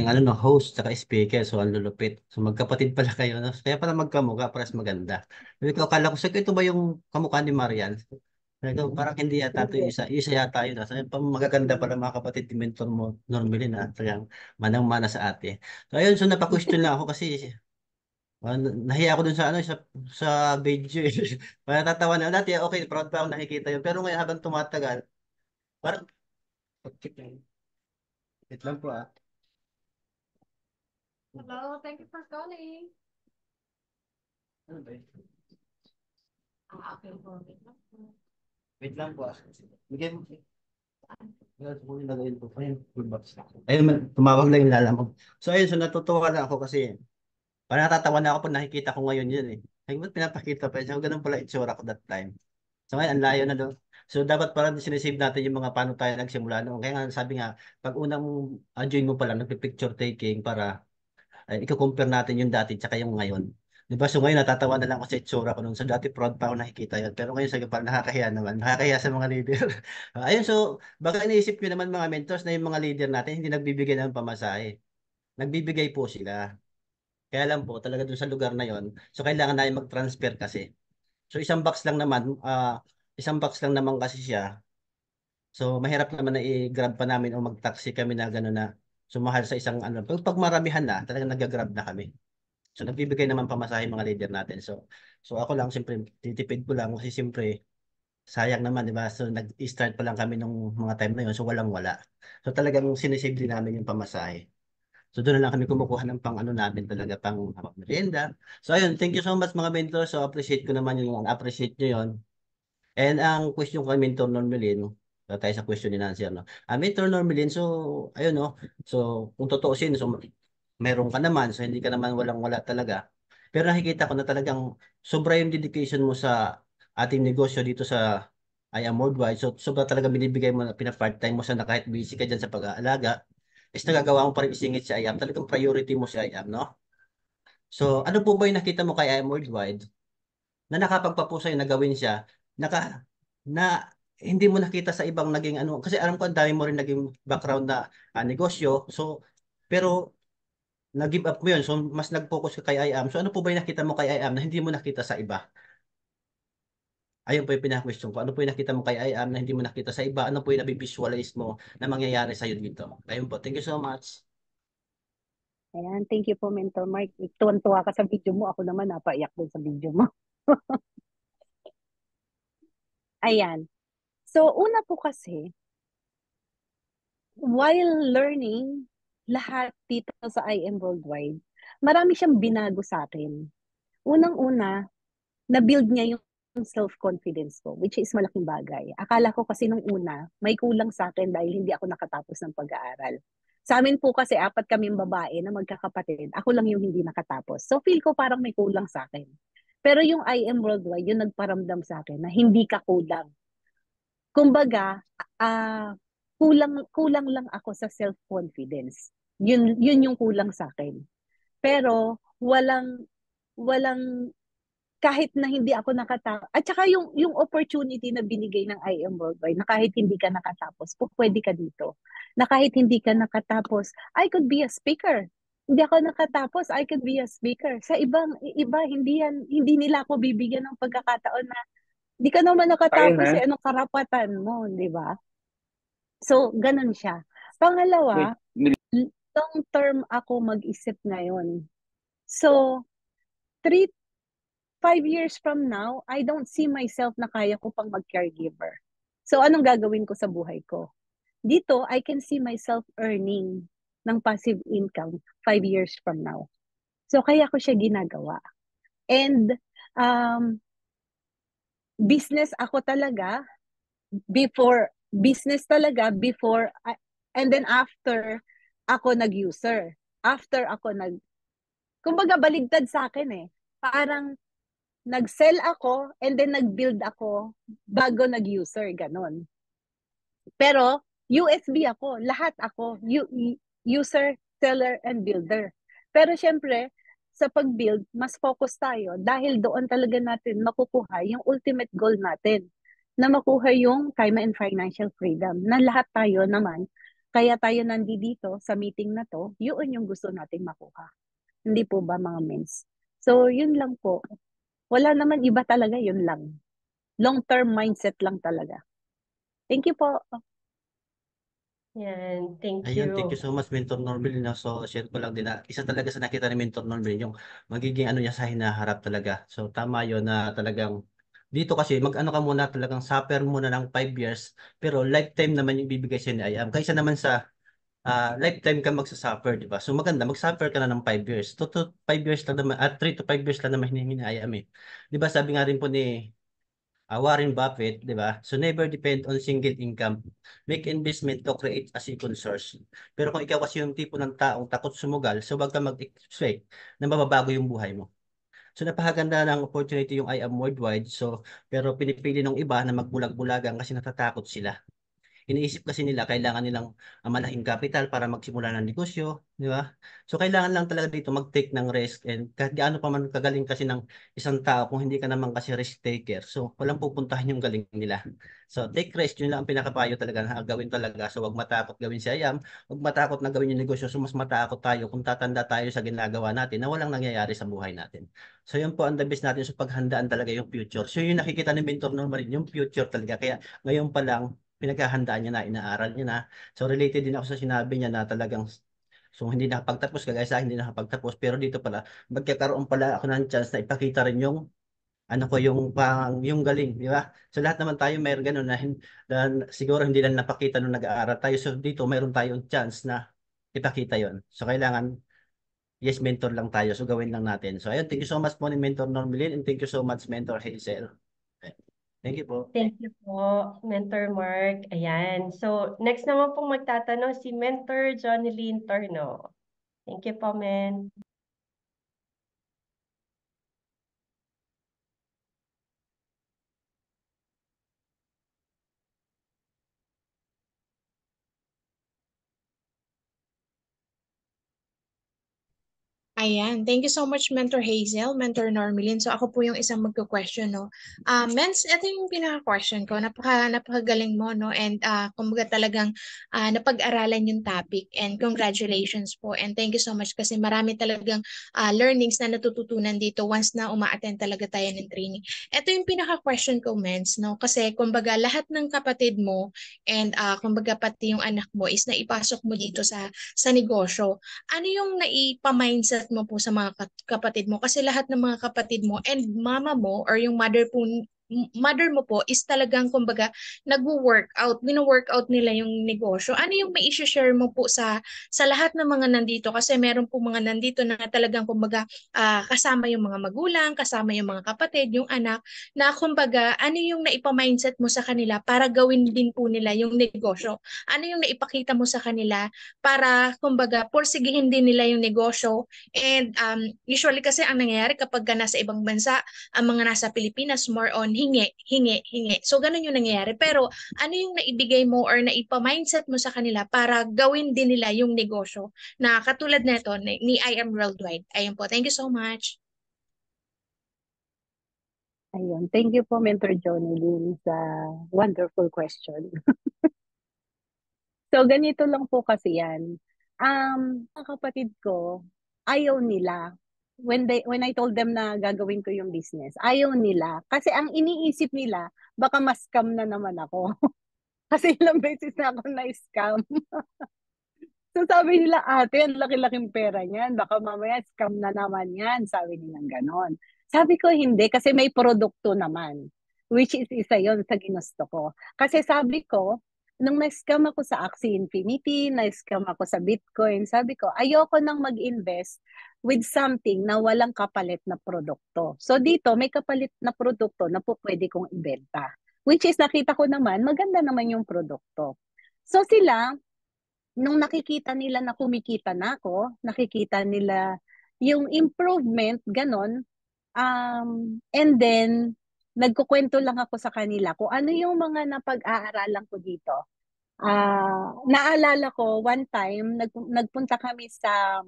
ano no host at speaker. So ang lulupit. So magkapatid pala kayo no. Kaya pala magkamukha pares maganda. Sabi ko akala ko sa ito ba yung kamukha ni Marian? Sabi ko parang hindi yata ito isa yata yun. Sabi pa magaganda pala mga kapatid ni Mentor mo normally na. Kaya manang-mana sa ate. So ayun, so napaka-question lang ako kasi nahiya ako dun sa sa video eh. Parang tatawa na dati okay proud pa ako nakikita yun pero ngayon habang tumatagal parang wait lang po ah. Hello, thank you for calling. Ano ba yun? Okay po. Wait lang po ah. Bigyan mo. Ayun, tumawag lang yung lalamog. So ayun, so natutuwa na ako kasi parang natatawa na ako pag nakikita ko ngayon yun eh. Ay, ba't pinapakita pa? So ganun pala itsura ko that time. So ngayon, ang layo na doon. So dapat parang sinisave natin yung mga paano tayo nagsimula noon. Kaya nga sabi nga, pag unang join mo pa lang, nagpi-picture taking para i-compare natin yung dati tsaka yung ngayon. Di ba? So ngayon natatawa na lang ako sa itsura ko noon. So dati proud pa ako nakikita yun. Pero ngayon sabi parang nakakahiya naman. Nakakahiya sa mga leader. Ayun, so baka iniisip ko naman mga mentors na yung mga leader natin hindi nagbibigay ng pamasahe. Nagbibigay po sila. Kaya lang po talaga dun sa lugar na yon. So kailangan namin mag-transfer kasi. So isang box lang naman kasi siya. So mahirap naman na i-grab pa namin o mag-taxi kami na gano'n na sumahal sa isang ano. Pag maramihan na, talagang nag-grab na kami. So nagbibigay naman pamasahe mga leader natin. So ako lang siyempre titipid ko lang kasi siyempre sayang naman, di ba? So nag-start pa lang kami nung mga time na yun, so walang-wala. So talagang sinisave din namin yung pamasahe. So doon na lang kami kumukuha ng pang ano namin talaga, pang merienda. So ayun, thank you so much mga mentor. So appreciate ko naman yung appreciate nyo yun. And ang question ko kay Mentor Normelin, tayo sa question ni Nancy, ano? Mentor Normelin, so ayun no. So kung tutuusin, so meron ka naman, so hindi ka naman walang-wala talaga. Pero nakikita ko na talagang sobra yung dedication mo sa ating negosyo dito sa I Am Worldwide. So sobra talaga binibigay mo na pina-part-time mo sa na kahit busy ka dyan sa pag-aalaga, is nagagawa mo pa rin isingit si I Am. Talagang priority mo si I Am, no? So ano po ba yung nakita mo kay I Am Worldwide na nakapagpapo sa'yo na gawin siya, na hindi mo nakita sa ibang naging ano, kasi alam ko ang dami mo rin naging background na negosyo, so, pero nag-give up mo yun, so mas nag-focus ka kay I Am. So ano po ba yung nakita mo kay I Am na hindi mo nakita sa iba? Ayun po yung pinaka-question ko. Ano po yung nakita mo kay I Am na hindi mo nakita sa iba? Ano po yung nabivisualize mo na mangyayari sa'yo dito? Ayun po. Thank you so much. Ayan, thank you po, Mentor Mark. Tuwan-tuwa ka sa video mo. Ako naman, napaiyak din sa video mo. Ayan. So, una po kasi, while learning lahat dito sa I Am Worldwide, marami siyang binago sa akin. Unang-una, na-build niya yung self-confidence ko, which is malaking bagay. Akala ko kasi nung una, may kulang sa akin dahil hindi ako nakatapos ng pag-aaral. Sa amin po kasi, 4 kaming babae na magkakapatid. Ako lang yung hindi nakatapos. So feel ko parang may kulang sa akin. Pero yung I Am Worldwide, yung nagparamdam sa akin na hindi ka kulang. Kumbaga, kulang lang ako sa self-confidence. Yun yung kulang sa akin. Pero walang kahit na hindi ako nakatapos. At saka yung opportunity na binigay ng I Am Worldwide na kahit hindi ka nakatapos, pwede ka dito. Na kahit hindi ka nakatapos, I could be a speaker. Hindi ako nakatapos, I could be a speaker. Sa iba hindi nila ako bibigyan ng pagkakataon na hindi ka naman nakatapos, anong karapatan mo, di ba? So, ganun siya. Pangalawa, long term ako mag-isip ngayon. So, 5 years from now, I don't see myself na kaya ko pang mag-caregiver. So, anong gagawin ko sa buhay ko? Dito, I can see myself earning ng passive income 5 years from now. So, kaya ko siya ginagawa. And, business before, and then after, ako nag-user. Kumbaga, baligtad sa akin eh. Parang, nag-sell ako and then nag-build ako bago nag-user, ganon. Pero USB ako, lahat ako, user, seller, and builder. Pero syempre, sa pag-build, mas focus tayo dahil doon talaga natin makukuha yung ultimate goal natin, na makuha yung time and financial freedom, na lahat tayo naman, kaya tayo nandito sa meeting na to, yun yung gusto nating makuha. Hindi po ba mga mens? So, yun lang po. Wala naman iba talaga, yun lang. Long-term mindset lang talaga. Thank you po. Yan, thank Ayun, thank you you. so much, Mentor Norville. No? So, share ko lang din na isa talaga sa nakita ni Mentor Norville, yung magiging ano niya sa hinaharap talaga. So, tama yun na talagang dito kasi mag-ano ka muna talagang suffer muna ng 5 years, pero lifetime naman yung bibigay sa ni IAM. Kaysa naman sa lifetime ka magsasuffer, di ba? So, maganda, mag-suffer ka na ng 5 years. 5 years lang naman, 3 to 5 years lang naman hinihingi ni IAM eh. Di ba, sabi nga rin po ni Warren Buffett, di ba? So never depend on single income. Make investment to create a second source. Pero kung ikaw kasi yung tipo ng taong takot sumugal, so wag ka mag-expect na mababago yung buhay mo. So napakaganda ng opportunity yung I Am Worldwide. So pero pinipili ng iba na magbulag-bulagan kasi natatakot sila. Iniisip kasi nila kailangan nilang malaking capital para magsimula ng negosyo, di ba? So kailangan lang talaga dito mag-take ng risk, and kahit gaano pa man kagaling kasi ng isang tao kung hindi ka naman kasi risk taker, so walang pupuntahan yung galing nila. So take risk, yun lang ang pinakapayo talaga na gawin talaga. So wag matakot gawin si IAM, wag matakot na gawin yung negosyo. So mas matakot tayo kung tatanda tayo sa ginagawa natin na walang nangyayari sa buhay natin. So yun po ang the best natin sa paghandaan talaga yung future. So yung nakikita ni Mentor Norman, yung future talaga. Kaya ngayon pa lang pinaghahandaan niya na, inaaral niya na. So related din ako sa sinabi niya na talagang So hindi nakapagtapos, kagaya sa akin hindi nakapagtapos, pero dito pala magkakaroon pala ako ng chance na ipakita rin yung ano ko yung galing, di ba? So lahat naman tayo mayroon ganun na siguro hindi lang napakita nung nag-aaral tayo. So dito mayroon tayong chance na ipakita yon. So kailangan yes, mentor lang tayo. So gawin lang natin. So ayun, thank you so much po ni Mentor Normelin and thank you so much Mentor Hazel. Thank you po. Thank you po, Mentor Mark. Ayan. So, next naman pong magtatanong si Mentor Jonelyn Torno. Thank you po, Men. Ayan. Thank you so much, Mentor Hazel, Mentor Normelin. So ako po yung isang magko-question, no? Mens, ito yung pinaka-question ko. Napakagaling mo, no? And kumbaga talagang napag-aralan yung topic. And congratulations po. And thank you so much kasi marami talagang learnings na natututunan dito once na uma-attend talaga tayo ng training. Ito yung pinaka-question ko, Mens, no? Kasi kumbaga lahat ng kapatid mo and kumbaga pati yung anak mo is naipasok mo dito sa negosyo. Ano yung naipa-mindset mo po sa mga kapatid mo? Kasi lahat ng mga kapatid mo and mama mo or yung mother mo po is talagang kumbaga nagwo-workout, bino-workout nila yung negosyo. Ano yung may i-share mo po sa lahat ng mga nandito? Kasi meron po mga nandito na talagang kumbaga kasama yung mga magulang, kasama yung mga kapatid, yung anak, na kumbaga ano yung naipa-mindset mo sa kanila para gawin din po nila yung negosyo? Ano yung naipakita mo sa kanila para kumbaga porsigihin din nila yung negosyo? And usually kasi ang nangyayari kapag nasa ibang bansa, ang mga nasa Pilipinas more on hingi. So ganun yung nangyayari. Pero ano yung naibigay mo or naipa-mindset mo sa kanila para gawin din nila yung negosyo na katulad nito ni I Am Worldwide? Ayun po. Thank you so much. Ayun. Thank you po, Mentor Jonelyn, sa wonderful question. So, ganito lang po kasi yan. Ang kapatid ko, ayaw nila. When I told them na gagawin ko yung business, ayaw nila. Kasi ang iniisip nila, baka ma-scam na naman ako. Kasi ilang beses na ako na-scam. So sabi nila, ate, ang laki-laking pera niyan. Baka mamaya scam na naman yan. Sabi nilang ganon. Sabi ko, hindi. Kasi may produkto naman. Which is isa yon sa ginusto ko. Kasi sabi ko, nung na-scam ako sa Axie Infinity, na-scam ako sa Bitcoin, sabi ko, ayoko nang mag-invest with something na walang kapalit na produkto. So dito, may kapalit na produkto na po pwede kong ibenta. Which is, nakita ko naman, maganda naman yung produkto. So sila, nung nakikita nila na kumikita na ako, nakikita nila yung improvement, ganon, and then, nagkukwento lang ako sa kanila kung ano yung mga napag-aaralan ko dito. Naalala ko, one time, nagpunta kami sa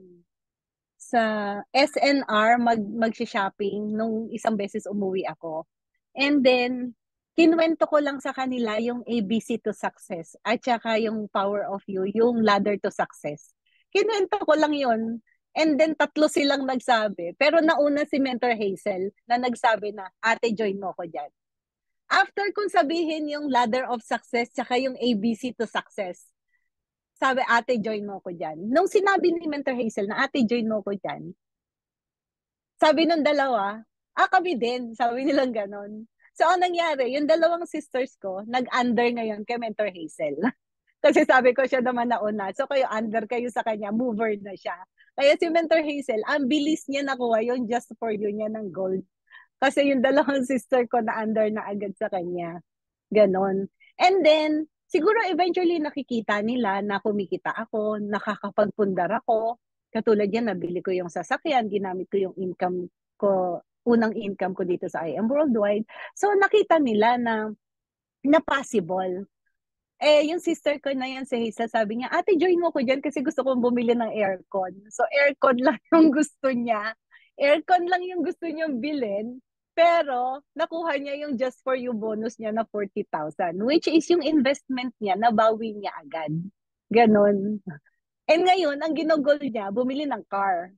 SNR mag-shopping nung isang beses umuwi ako. And then, kinwento ko lang sa kanila yung ABC to success at saka yung power of you, yung ladder to success. Kinwento ko lang yun. And then, tatlo silang nagsabi. Pero nauna si Mentor Hazel na nagsabi na, ate, join mo ko dyan. After kong sabihin yung ladder of success saka yung ABC to success, sabi, ate, join mo ko dyan. Nung sinabi ni Mentor Hazel na, ate, join mo ko dyan, sabi nung dalawa, kami din. Sabi nilang ganon. So, ang nangyari, yung dalawang sisters ko, nag-under ngayon kay Mentor Hazel. Kasi sabi ko siya naman nauna. So, kayo under kayo sa kanya, mover na siya. Kaya si Mentor Hazel, ang bilis niya nakuha yung just for you niya ng gold. Kasi yung dalawang sister ko na under na agad sa kanya. Ganon. And then, siguro eventually nakikita nila na kumikita ako, nakakapagpundar ako. Katulad yan, nabili ko yung sasakyan, ginamit ko yung income ko, unang income ko dito sa I Am Worldwide. So nakita nila na possible. Yung sister ko na yan, si Hazel, sabi niya, ate, join mo ko dyan kasi gusto kong bumili ng aircon. So aircon lang yung gusto niya. Aircon lang yung gusto niyang bilhin. Pero, nakuha niya yung just for you bonus niya na 40,000, which is yung investment niya, nabawi niya agad. Ganon. And ngayon, ang ginugol niya, bumili ng car.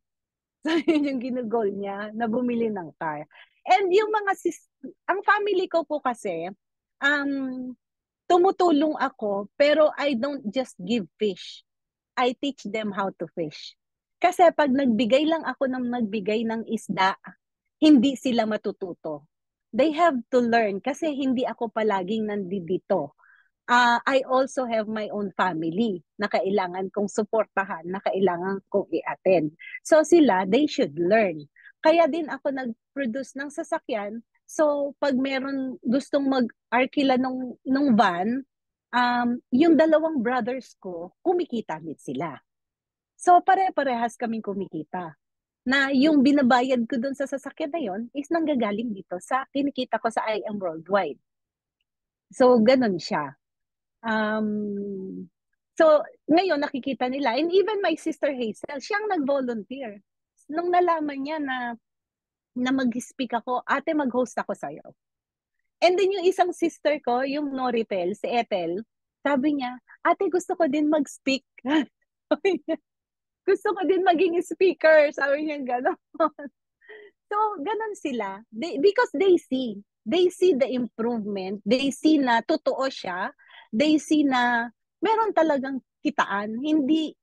So, yun yung ginugol niya, na bumili ng car. And yung mga ang family ko po kasi, tumutulong ako, pero I don't just give fish. I teach them how to fish. Kasi pag nagbigay lang ako ng nagbigay ng isda, hindi sila matututo. They have to learn kasi hindi ako palaging nandito. I also have my own family na kailangan kong suportahan, na kailangan kong i-attend. So sila, they should learn. Kaya din ako nag-produce ng sasakyan. So pag meron gustong mag-arkila nung van, yung dalawang brothers ko, kumikita din sila. So pare-parehas kaming kumikita. Na yung binabayad ko dun sa sasakyan na yon is nanggagaling dito sa kinikita ko sa I Am Worldwide. So ganun siya. So, ngayon nakikita nila. And even my sister Hazel, siyang nag-volunteer. Nung nalaman niya na mag-speak ako, ate, mag-host ako sa'yo. And then yung isang sister ko, yung Noritel, si Ethel, sabi niya, ate, gusto ko din mag-speak. Gusto ko din maging speaker. Sabi niya gano'n. So, ganun sila. Because they see the improvement. They see na totoo siya. They see na meron talagang kitaan. Hindi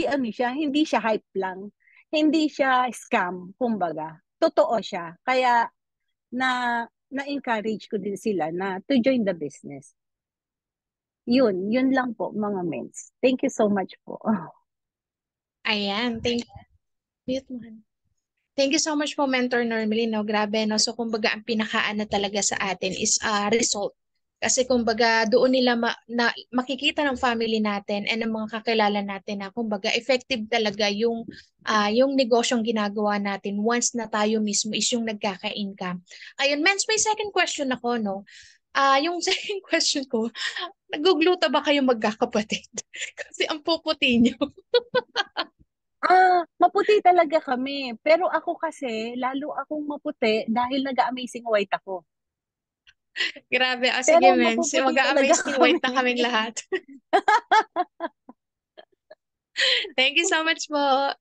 ano siya, hindi siya hype lang. Hindi siya scam, kumbaga. Totoo siya. Kaya na-encourage ko din sila na to join the business. Yun lang po mga mens. Thank you so much po. Ayan, thank you so much po, Mentor Normally, no? Grabe, no? So, kumbaga, ang pinakaana talaga sa atin is result. Kasi kumbaga, doon nila makikita ng family natin and ng mga kakilala natin na kumbaga, effective talaga yung negosyong ginagawa natin once na tayo mismo is yung nagkaka-income. Ayun, Mens, may second question ako, no? Yung second question ko, nagugluta ba kayo magkakapatid? Kasi ang puputi nyo. Maputi talaga kami. Pero ako kasi, lalo akong maputi dahil nag-amazing white ako. Grabe. Pero Sige, Mens. mapuputi talaga Mag-amazing white na kami. kaming lahat. Thank you so much po.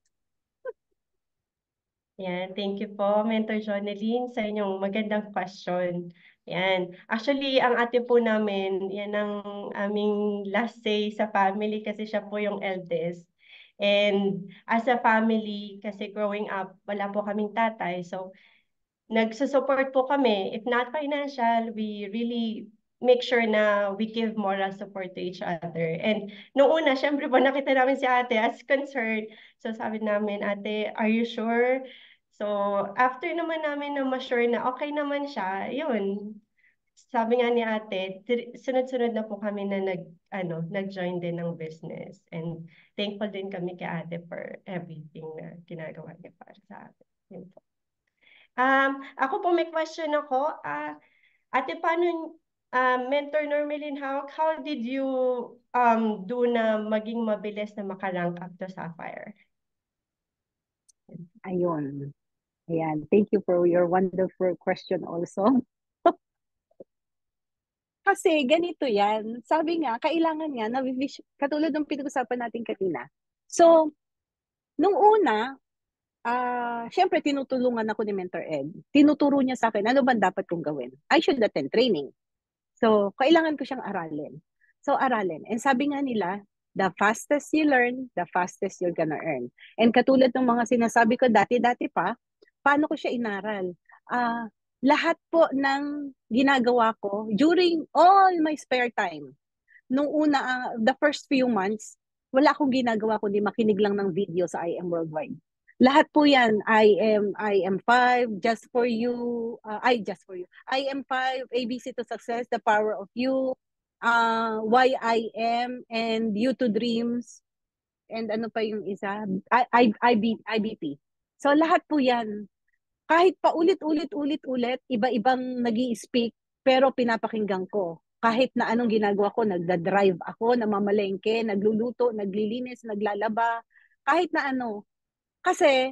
Yan, thank you po, Mentor Jonelyn, sa inyong magandang question. Yan. Actually, ang ate po namin, yan ang aming last say sa family kasi siya po yung eldest. And as a family, kasi growing up, wala po kaming tatay. So, nagsusupport po kami. If not financial, we really make sure na we give moral support to each other. And noong una, syempre po nakita namin si ate as concerned. So sabi namin, ate, are you sure? So after naman namin na ma-sure na okay naman siya, yun. Sabi nga ni ate, sunod-sunod na po kami na nag-join din ng business. And thankful din kami kay ate for everything na ginagawa niya para sa atin. Yun po. Ako po may question ako. Ate, paano, Mentor Normalyn, how did you do na maging mabilis na makarank up to Sapphire? Ayun. Ayan. Thank you for your wonderful question also. Kasi ganito yan. Sabi nga, kailangan nga, katulad ng pinag-usapan natin kanina. So, nung una, syempre tinutulungan ako ni Mentor Ed. Tinuturo niya sa akin, ano ba dapat kong gawin? I should attend training. So, kailangan ko siyang aralin. So, aralin. And sabi nga nila, the fastest you learn, the fastest you're gonna earn. And katulad ng mga sinasabi ko dati-dati pa, paano ko siya inaral? Lahat po ng ginagawa ko during all my spare time. Nung una, the first few months, wala akong ginagawa kundi makinig lang ng video sa I Am Worldwide. Lahat po yan, I am 5, Just For You, Just For You. I Am 5, ABC to Success, The Power of You, Why I Am, and You to Dreams, and ano pa yung isa? IBP. So lahat po yan. Kahit pa ulit, iba-ibang nag-i-speak, pero pinapakinggan ko. Kahit na anong ginagawa ko, nagda-drive ako, namamalengke, nagluluto, naglilinis, naglalaba, kahit na ano. Kasi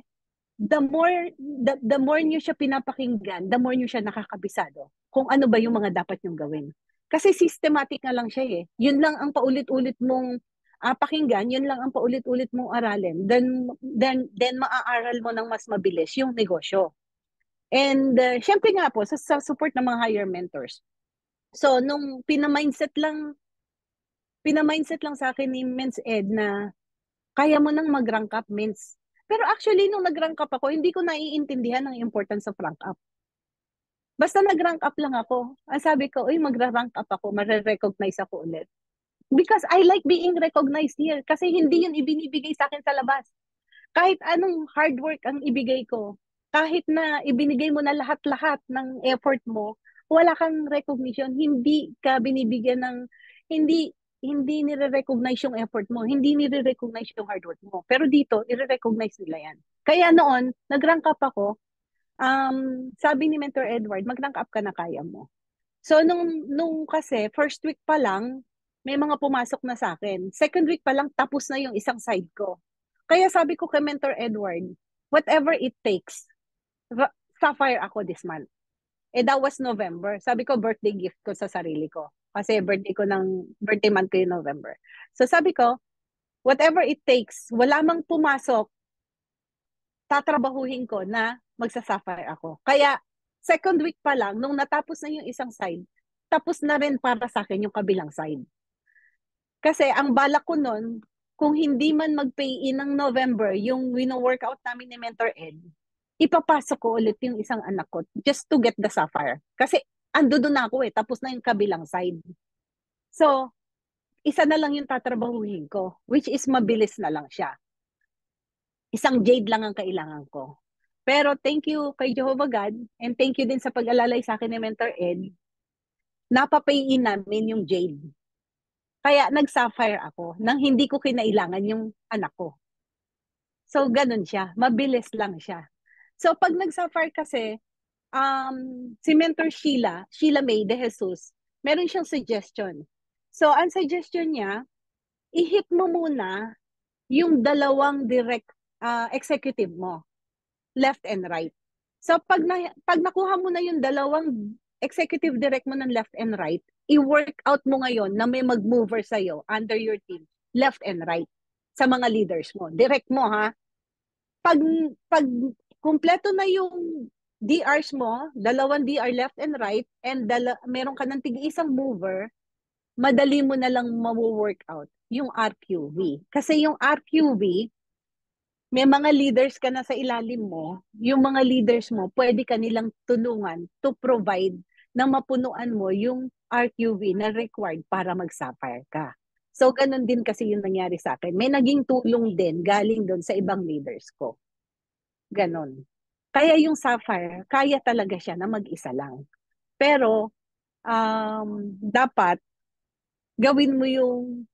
the more niyo siya pinapakinggan, the more niyo siya nakakabisado kung ano ba yung mga dapat niyong gawin. Kasi systematic na lang siya eh. Yun lang ang paulit-ulit mong pakinggan, yun lang ang paulit-ulit mong aralin. Then maaaral mo ng mas mabilis yung negosyo. And syempre nga po, sa support ng mga higher mentors. So, nung pinamindset lang sa akin ni Men's Ed na kaya mo nang mag-rank up, means. Pero actually, nung nag-rank up ako, hindi ko naiintindihan ang importance of rank up. Basta nag-rank up lang ako. Ang sabi ko, uy, magra-rank up ako, mare-recognize ako ulit. Because I like being recognized here. Kasi hindi yun ibinibigay sa akin sa labas. Kahit anong hard work ang ibigay ko, kahit na ibinigay mo na lahat-lahat ng effort mo, wala kang recognition, hindi ka binibigyan ng, hindi nire-recognize yung effort mo, hindi nire-recognize yung hard work mo. Pero dito, i-recognize nila yan. Kaya noon, nag-rank up ako, sabi ni Mentor Edward, mag-rank up ka na, kaya mo. So, nung kasi, first week pa lang, may mga pumasok na sa akin. Second week pa lang, tapos na yung isang side ko. Kaya sabi ko kay Mentor Edward, whatever it takes, sapphire ako this month. That was November. Sabi ko, birthday gift ko sa sarili ko. Kasi birthday month ko yung November. So sabi ko, whatever it takes, wala mang pumasok, tatrabahuhin ko na magsa-sapphire ako. Kaya, second week pa lang, nung natapos na yung isang side, tapos na rin para sa akin yung kabilang side. Kasi ang balak ko nun, kung hindi man mag-pay in ng November, yung wino-workout namin ni Mentor Ed, ipapasok ko ulit yung isang anak ko just to get the sapphire. Kasi ando doon ako tapos na yung kabilang side. So, isa na lang yung tatrabahuhin ko, which is mabilis na lang siya. Isang jade lang ang kailangan ko. Pero thank you kay Jehovah God, and thank you din sa pag-alalay sa akin ni Mentor Ed, napapayin namin yung jade. Kaya nag-sapphire ako nang hindi ko kinailangan yung anak ko. So, ganun siya. Mabilis lang siya. So, pag nag-sapphire kasi, si Mentor Sheila May de Jesus, meron siyang suggestion. So, ang suggestion niya, i-hit mo muna yung dalawang direct executive mo, left and right. So, pag nakuha mo na yung dalawang executive direct mo ng left and right, i-work out mo ngayon na may mag-mover sa'yo under your team, left and right, sa mga leaders mo. Direct mo, ha? Pag kumpleto na yung DRs mo, dalawang DR left and right, and meron ka ng tig-isang mover, madali mo na lang ma-work out yung RQV. Kasi yung RQV, may mga leaders ka na sa ilalim mo, yung mga leaders mo, pwede ka nilang tulungan to provide na mapunuan mo yung RQV na required para mag-sapphire ka. So, ganun din kasi yung nangyari sa akin. May naging tulong din galing doon sa ibang leaders ko. Ganon. Kaya yung sapphire, kaya talaga siya na mag-isa lang. Pero, dapat, gawin mo yung,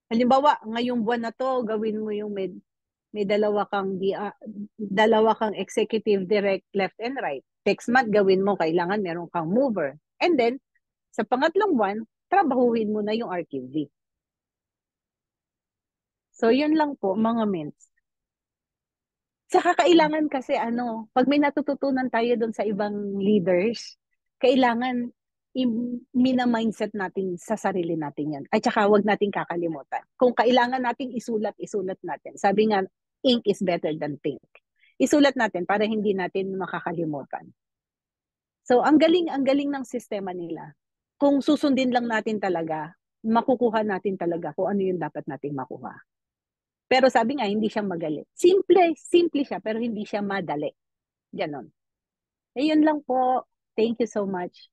halimbawa, ngayong buwan na to, gawin mo yung may dalawa kang executive direct left and right. Next month, gawin mo, kailangan meron kang mover. And then, sa pangatlong buwan, trabahuhin mo na yung RQV. So, yun lang po, mga mints. Saka kailangan kasi pag may natututunan tayo doon sa ibang leaders, kailangan mina-mindset natin sa sarili natin yan. At saka wag nating kakalimutan. Kung kailangan nating isulat natin. Sabi nga, ink is better than pink. Isulat natin para hindi natin makakalimutan. So, ang galing ng sistema nila. Kung susundin lang natin talaga, makukuha natin talaga kung ano yung dapat nating makuha. Pero sabi nga, hindi siya magaling. Simple siya, pero hindi siya madali. Ganon. Ayun lang po. Thank you so much.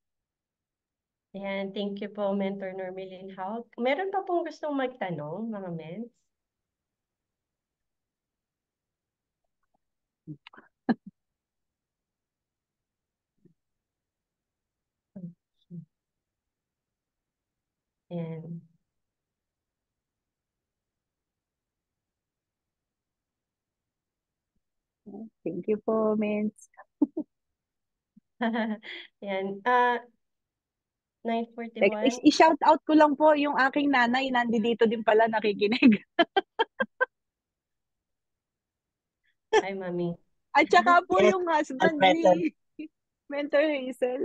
Ayan, thank you po, Mentor Normelin Haug. Meron pa pong gustong magtanong, mga mens? Ayan. Thank you po, Mens. Ayan. Teka, 9:41. i-shout out ko lang po yung aking nanay, nandito din pala nakikinig. Hi, Mami. At saka po Yes, yung husband Alfredo. ni Mentor Hazel.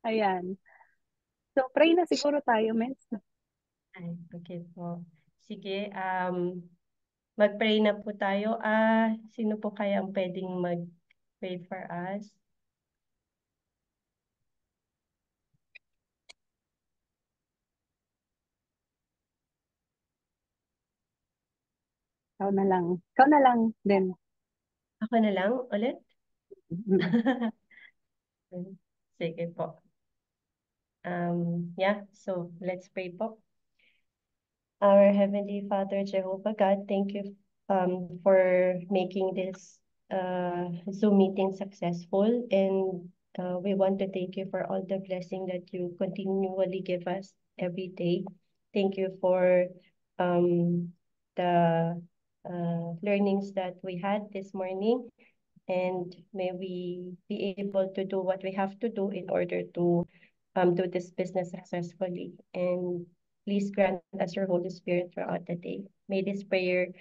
Ayan. So, pray na siguro tayo, Mens. Ay, okay po. Sige, mag-pray na po tayo. Sino po kaya ang pwedeng mag-pray for us? Ikaw na lang. Ikaw na lang din. Ako na lang ulit? Mm. Sige po. So let's pray po. Our Heavenly Father, Jehovah God, thank you for making this Zoom meeting successful. And we want to thank you for all the blessing that you continually give us every day. Thank you for the learnings that we had this morning. And may we be able to do what we have to do in order to do this business successfully. And please grant us your Holy Spirit throughout the day. May this prayer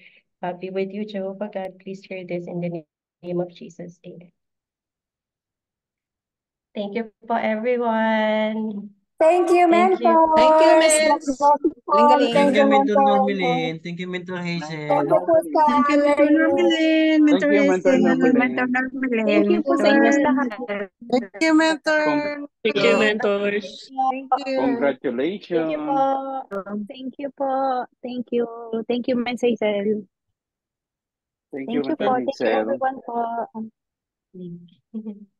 be with you, Jehovah God. Please hear this in the name of Jesus. Amen. Thank you po, everyone. Thank you, Thank you. mentors. Thank you, God Mens. bless you all. Galing-galing. Thank Thank you, you, Mentor mentor. Nomelin. Thank you, Mentor Thank Hazel. you po, Thank you, Mentor Sally. Normelin, Thank Mentor you, Mentor Hazel, Mentor Nomelin. Normelin, Thank you po sa inyong lahat. Thank you, Mentor. Thank you, mentors. Thank you. Thank you po. Congratulations. Thank you po. Thank you. Thank you, Ma'am Hazel. Thank you, Thank you Mentor po. Thank you Hazel. everyone po. Thank you.